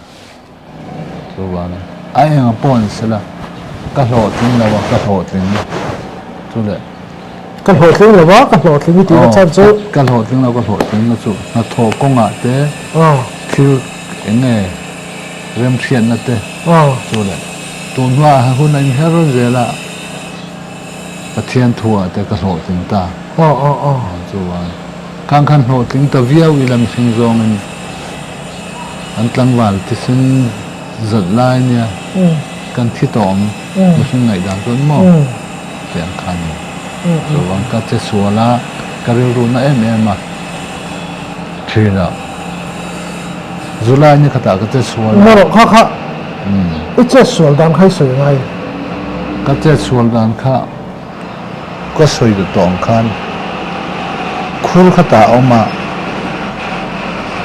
so wa na ai ang pon se la ka lo tin la wa ka lo tin chu le cái hồ tiếng là quá cái hồ tiếng như tiếng chăm chú ka lo tin la ka lo tin na chu na tho ko nga te thil enge rem thian na te chu le tun hoa hun anh hero zela pathian thua te ka lo tin ta chu wa khang lo tin ta viau ilam sing zong an tlang wal ti sin zat lai nia kan thi tom mu sing ngai dang ton mo tiang khan chu wa ka che suala ka ru ru na em ma thina July ni khata ka che suala mà rồi khác ít chết xuống đàn khai水ngay ka che sual dan kha ko soi da tong khan khur khata oma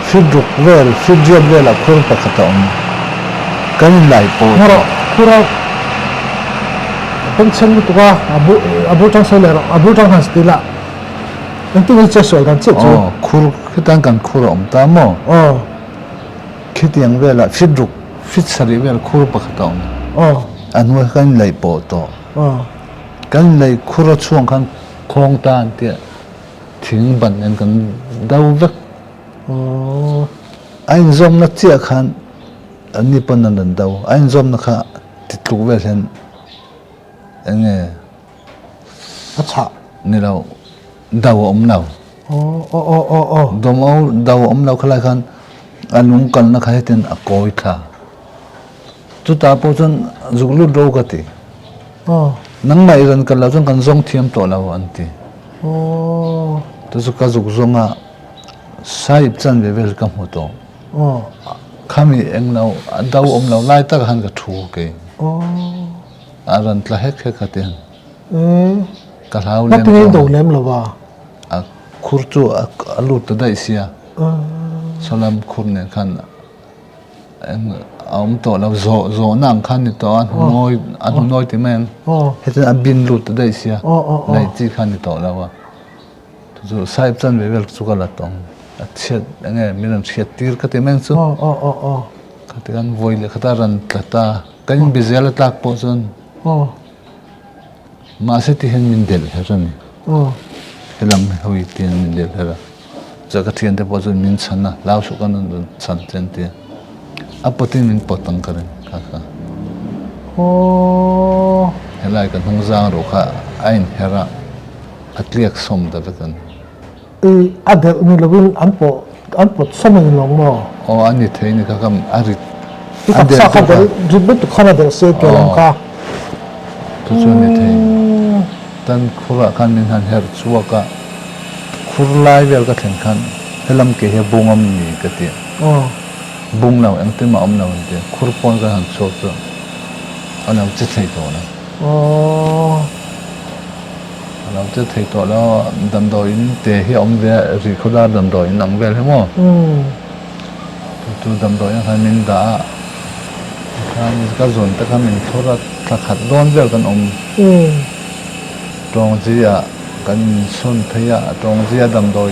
fidruk vel fidjel vela khur pa khata om kan lai po mà rồi khu ra bên chân của tôi abu trong xe này abu trong hàng stila anh tin chết xuống đàn chết chú khur khitan kan khur om ta mo khitiang vela fidruk fit sari vel khur pa khata om anwa kan lai po to kan lai khur chuang khan khong tan tia thing ban en kan dau vek anh zom na chia khan ani pan nan dau anh zom na kha titlu vel hen enge acha ni lo dau om lo dau om lo khala khan anung kan na khai ten a koi tha chu ta po chon zuglu do ka ti nang mai ran kan la chon kan zong thiam to lo an ti to zu ka zug zonga sai chan ve vel ka mu to khami eng lo dau om lo lai tak han ka thu ke aran tla hek hek ka ten ka hau nó lem tiếng đầu lem là ba a khur chu alu ta dai sia salam khur ne khan eng om to lo zo nang khan ni to an noi ti men hetan abin lu ta dai sia lai chi khan ni to lo wa zo sai chan ve vel chu ka la tong a chet enge miran chet tir ka te men chu ka te kan voi le khata ran ta kan bizela tak po chon ma se ti hen min del heran helam hoi tin min del hera jaga thian te po chon min chana lao su kan chan chen te apotin min potang karen ka helai kan hong zang ro kha ain hera atliak som da kan ada ni lovin anpo sama ni long mo o ani thei ni ka kam ari ade sa ka da ribet khana da se ke long ka tu chon ni thei tan khura kan min han her chuwa ka khur lai vel ka thlen khan helam ke he bungam ni ka ti bung nào em tới mà ông nào thì khur pon cái hàng số đó anh nào chết thấy to đó anh nào chết thấy to đó đầm đồi để hi ông về rồi khâu ra đầm đồi nằm về hết mà tu đầm đồi anh mình đã anh cái zone tất cả mình thua ra tất cả đón về cái ông trong gì à cái xuân thấy à trong gì à đầm đồi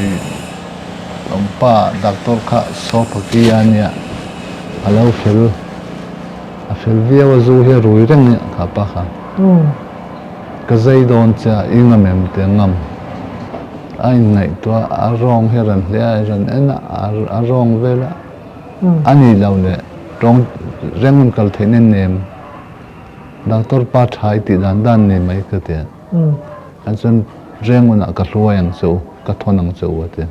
ông pa doctor kha so phaki ania alo phil a phil via wa zu he rui reng kha pa kha ka zai don cha inga mem te ngam ai ngai to a rong he ran le ai ran en a rong vela ani lo le rong reng kal theinen nem doctor pa thai ti dan ne mai ka te an chen reng una ka hluayang chu ka thonang chu wa te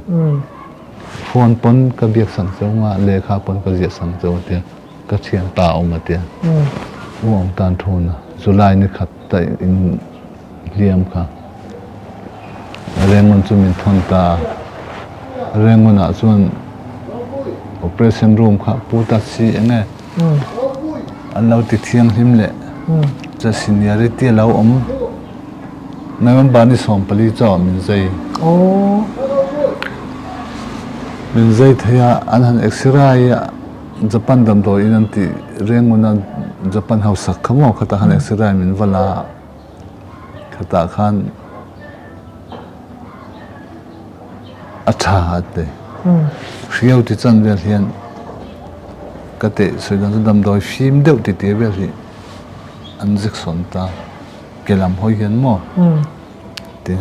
phone pon ka biak sang chonga lekha pon ka zia sang chaw te ka thian ta oma te uang tan thuna July ni khat ta in liam kha rengun chu min thon ta renguna chuan operation room kha puta si enge an lo ti thiang hlim le cha seniority lo om naman ba ni som pali chaw min zai min zai thaya an han extra ya Japan dam do in anti renguna Japan house khamo khata han extra min wala khata khan atha ate riau ti chan vel hian kate soidan dam do phim deuh ti te vel hi an zik son ta kelam hoi hian mo te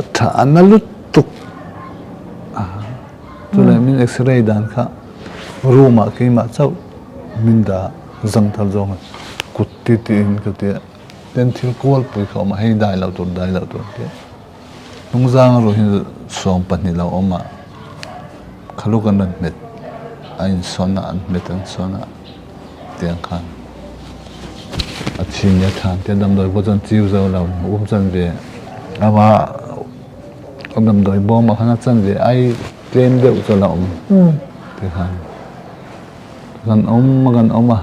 atha analut tuk tu le min x-ray dan kha ruma ke ma chau min da zang thal zong kut ti ti in ka te ten thil kol pui kha ma hei dai lo tur te nung zang ro hin som pani lo oma khalu kan ran met ain sona an met an sona tiang khan a chin ya than te dam doi bo chan chiu zo lo chan ve ama dam doi bo ma khana chan ve ai train deuh cho la te khan gan oma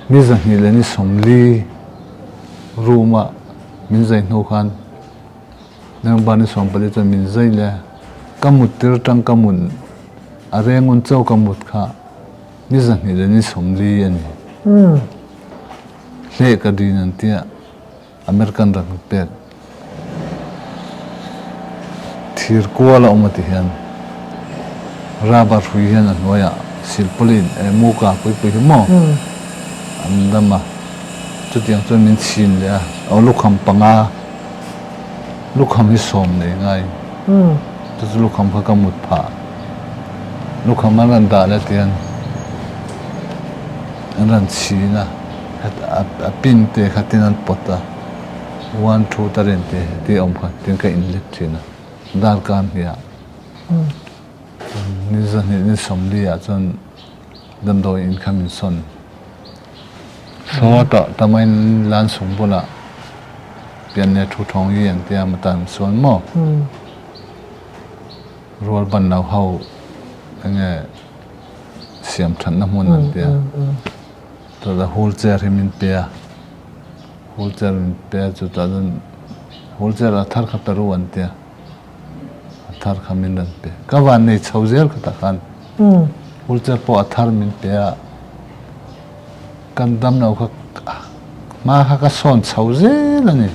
mi za ni le ni somli ruma min zai no khan nang bani som pali cha min zai le kamut tir tang kamun arengun chau kamut kha mi za ni le ni somli ani le ka din an tia american rak pet thir kuala omati hian raba hui hian an hoya silpolin muka pui pui mo andama chutiang chon min chin le a lukham panga lukham hi som nei ngai tu lukham kha kamut pha lukham an da la tian an china a pin te khatin an pota 1 2 taren te ti om kha tin ka in let thina dar kan hiya ni zan ni somli a chon dam do in khamin son so ta tamain lan sung bola pian ne thu thong yi an tia matan son mo rol ban nau hau ange siam than na mun an tia to da wheelchair himin pia wheelchair min pia chu ta dan wheelchair a thar kha peru an tia thar khamin an pe ka wan nei chhozel khata khan wheelchair po a thar min pia kan dam nau kha ma kha ka son chhozel ani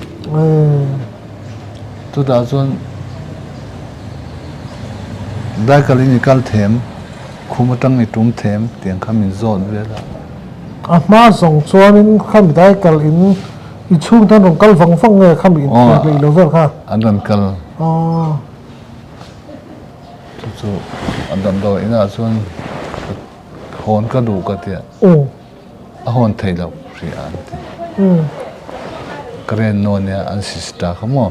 tu da chon da clinical them khumatang ni tum them tiang khamin zon vela a ma song chuanin kham dai kal in I chung tan rong kal fang fang nge kham in le lo vel kha an kal chu andam do ina chuan hon ka du ka tia a hon thei lo ri an ti karen no ne an sista khamo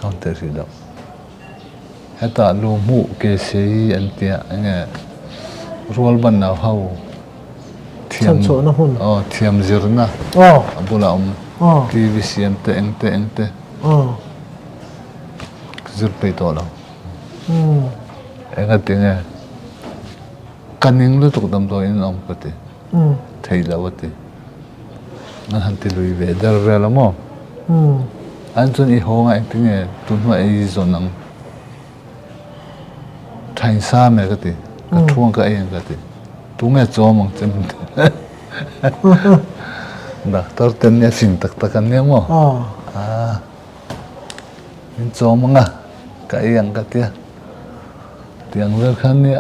hon te ri lo heta lu mu ke sei an tia nge rol ban na hau thiam na hun thiam zirna abula TV siam te eng zir pe to lo enga tinga kaning lu tuk dam do in om pati thei lawati na han ti lui ve dar vela mo an chun I honga ek tinge tunma ei zonang thain sa me ka ti ka thuang ka ei ka ti tunga chomang chem doctor ten ne sin tak takan ne mo min chomanga ka ei ang ka tia tiang vel khan ne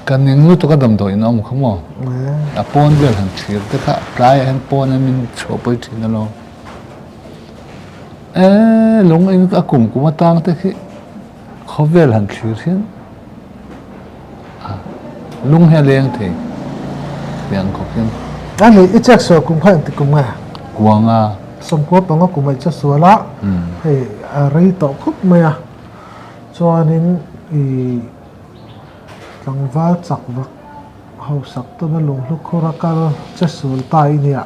kaning lu to ka dam do in om khamo a pon vel han thir te kha kai han pon min chopoi thina lo lung in ka kum kuma tang te khi khovel han thir hin lung he leng the yang ko ken ani ichak so kum khan ti kum nga kuanga som ko panga kum ai cha so la he a rei to khup maya chuanin I tangwa chak vak hau sak to ba long lu khora kal cha sul tai nia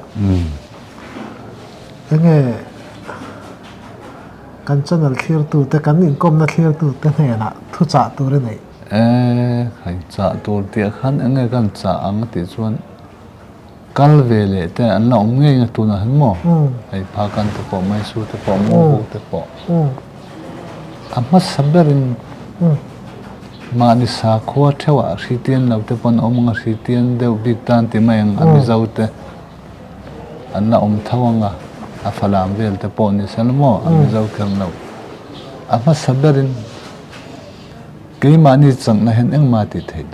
enge kan channel clear tu te kan income na clear tu te ne na thu cha tu re nei khai cha tur tia khan enge kan cha ang ti chuan kal vele te an la om nge tu na han mo ai pha kan te po mai su te po mo te po amma saberin ma ni sa kho thewa ritian lo te pon om nga ritian deu big tan ti mai ang ami zau te an la om thawanga a falam vel te po ni salmo ami zau kham lo amma saberin ke mani chang na hen eng ma ti thei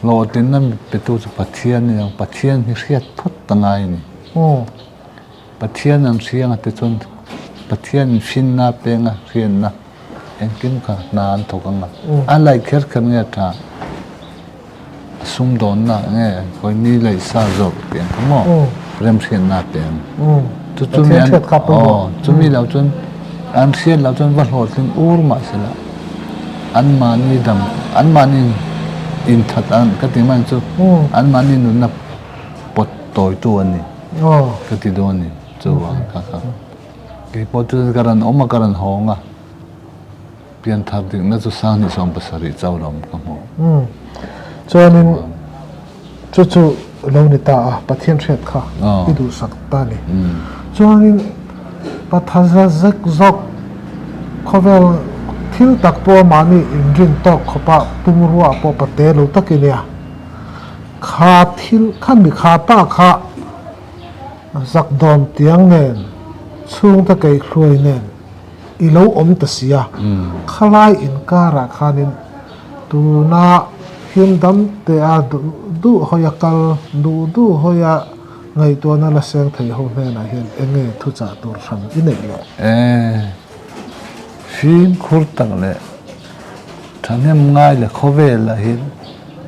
lo tin nam petu chu pathian ni ang pathian hi riat phut tangai ni pathian ang siang ate chon pathian fin na penga rian na engkim ka nan thokanga alai kher khan nge tha sum don na nge koi ni lai sa jok pen mo rem rian na pen tu chu mi an chu mi lo chon an rian lo chon va hlo thin ur ma sala an mani dam an mani in that an ka ti man chu an mani nu na pot toy tu ani ka ti do ni chu wa ka ke pot tu karan oma karan honga pian thap ding na chu sang ni som pasari chawlam ka mo chuanin chu lo ni ta pathian thret kha i du sak ta ni chuanin pathaza zak zok khovel thil tak po mani inrin to khopa pumruwa po pate lo takinia kha thil khan mi kha ta kha zak dom tiang nen chung ta kai khloi nen i lo om ta sia khalai in kara khanin tu na him dam te a du hoya kal du hoya ngai to na la seng thei ho ne na hian enge thu cha tur ram i nei lo phim khur tang le thanem ngai le khove la hin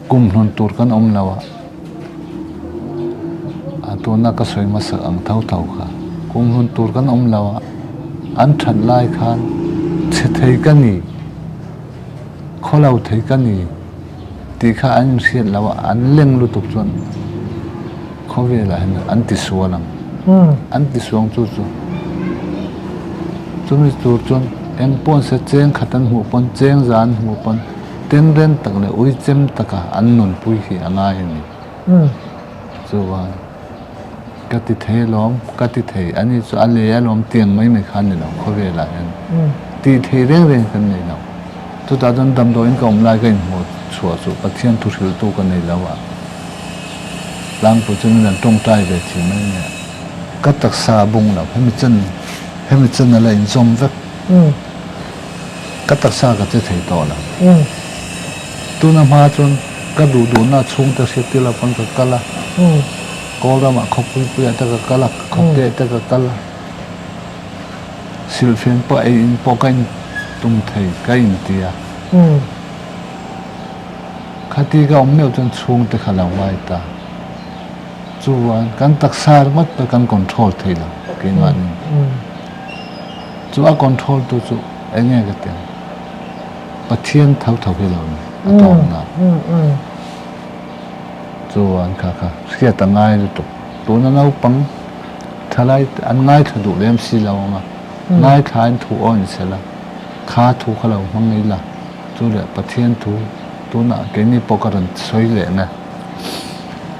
kum hnon tur kan om lawa atona ka soi ma sa ang thau thau kha kum hnon tur kan om lawa an that lai khan che thei ka ni kholau thei ka ni ti kha an riat lawa an leng lu tuk chon khove la hin an ti sualang an ti suang chu mi tur chon em pon se cheng khatan hu pon cheng zan hu pon ten ren tak le ui chem taka an nun pui hi anga hi ni chuwa kati thei lom kati thei ani chu ale ya lom tiang mai mai khan ni lo khove la en ti thei reng reng kan nei lo tu ta don dam do in kom lai kain ho chua chu pathian thu thil tu kan nei lawa lang pu chun nan tong tai ve chi mai ne ka tak sa bung la hemi chen na la in zom vek ka tak sa ka che thei to la tu na ma chun ka du na chung ta se ti la pon ka kala ko ra ma khop pui ta ka kala khop te ta ka kala sil fen pa ai in po kain tung thei ka in tia khati ga om neu chun chung te khala wai ta chuan kan tak sar mat pa kan control thei la ke man chu a control tu chu enge ga te pathian thau hi lo atong na chuan kha sia ta ngai tu tu na nau pang thalai an ngai thadu lem si lawanga ngai khain thu on sela kha thu khalo mangai la chu le pathian thu tu na ke ni pokaran soi le na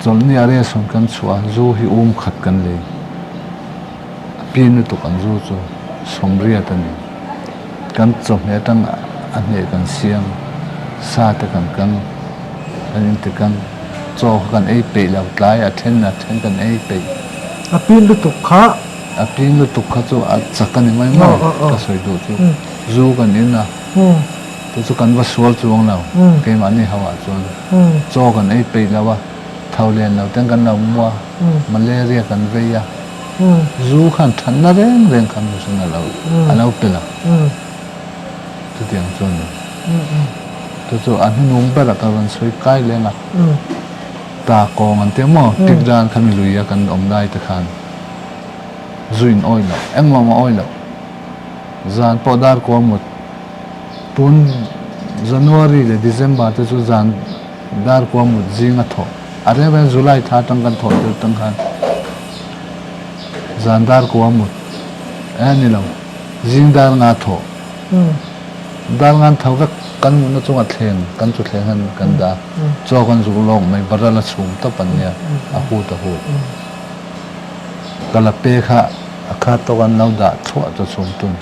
chol ni are son kan chua zu hi khat kan le pin tu kan zu chu somria tan kan chom he tang an he kan siam sa ta kan an te kan cho kan ei pe la tlai a then kan ei pe a pin lu tuk kha chu a chakan mai ka soi do chu zu kan in na tu chu kan va sual chuang lo ke mani hawa chuan cho kan ei pe lawa thaulen lo tang kan lo mua malaria kan veya zu khan than na reng kan su na lo alo pela tu tiang chuan tu chu an nung ba ra kan soi kai lenga ta kong an te mo tik dan khan luia kan om lai ta khan zuin oi lo engma ma oi lo zan podar ko mut tun January le December te chu zan dar ko mut jinga tho are ba July tha tang kan tho tang khan zandar ko amut ani lo jingdar nga tho dar ngan thau ka kan na chunga thleng kan chu thleng han kan da cho kan zu long mai barala chum ta pan nia a hu ta hu kala pe kha akha to kan nau da thwa to chum tun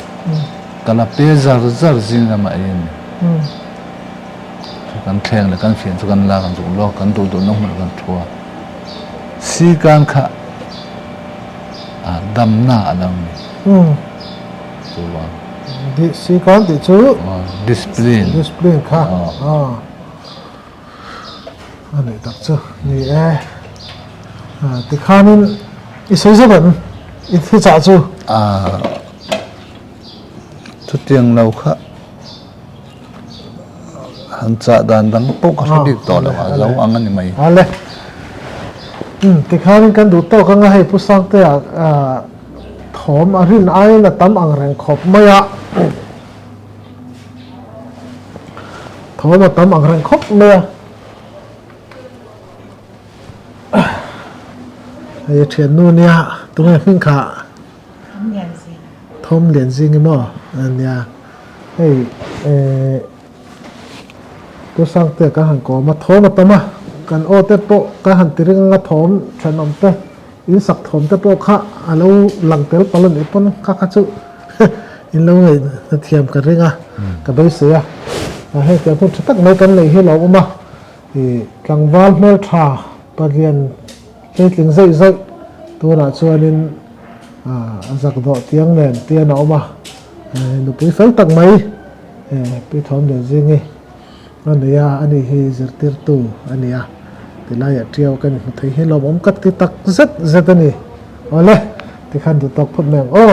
kala pe zar zar jing ma yin kan thleng le kan fian chu kan la kan zu lo kan du du no man kan thua si kan kha dam na alang chu wa đi sĩ quan thì chú discipline khác anh này đặc chứ thì thì khá nên ít xây dựng vẫn ít thứ trả chú chút tiền lâu khá hắn trả đàn đăng bốc có đi tỏ là hóa dấu ăn anh mày lệ thì khá nên cần đủ to các ngay phụ sang tới thom ở trên ai là tấm ăn rèn khop mày ạ thom là tấm ăn rèn khop mày ai chuyệnนู่นเนี่ยตรงนี้ขึ้นขาthom liền gì nghe mò anh nha tôi sang tới các hàng có mà thom mà tấm àกันโอเตโปก็หันติรงะถมฉันอมเตอินสักถมเตโปค่ะเราหลังเตลปลันอีปนค่ะค่ะจุอินเราไงเทียมกันเรื่องอ่ะกับใบเสือให้เจ้าพูดตักในกันเลยให้เราออกมากังวาลเมลทราปเรียนเรื่องลิงใจตัวน่ะชวนนินจากดอกเตียงเนี่ยเตียนออกมาหนูไปฟังตักไหมไปถมเดี๋ยวจริงไงอันนี้อันนี้เฮจิร์ติร์ตูอันนี้ที่ไล่เที่ยวกันที่เห็นเราอมกัดที่ตักเซ็ตนี่เอาเลยที่ขันตัวตกพุ่มแมงโอ้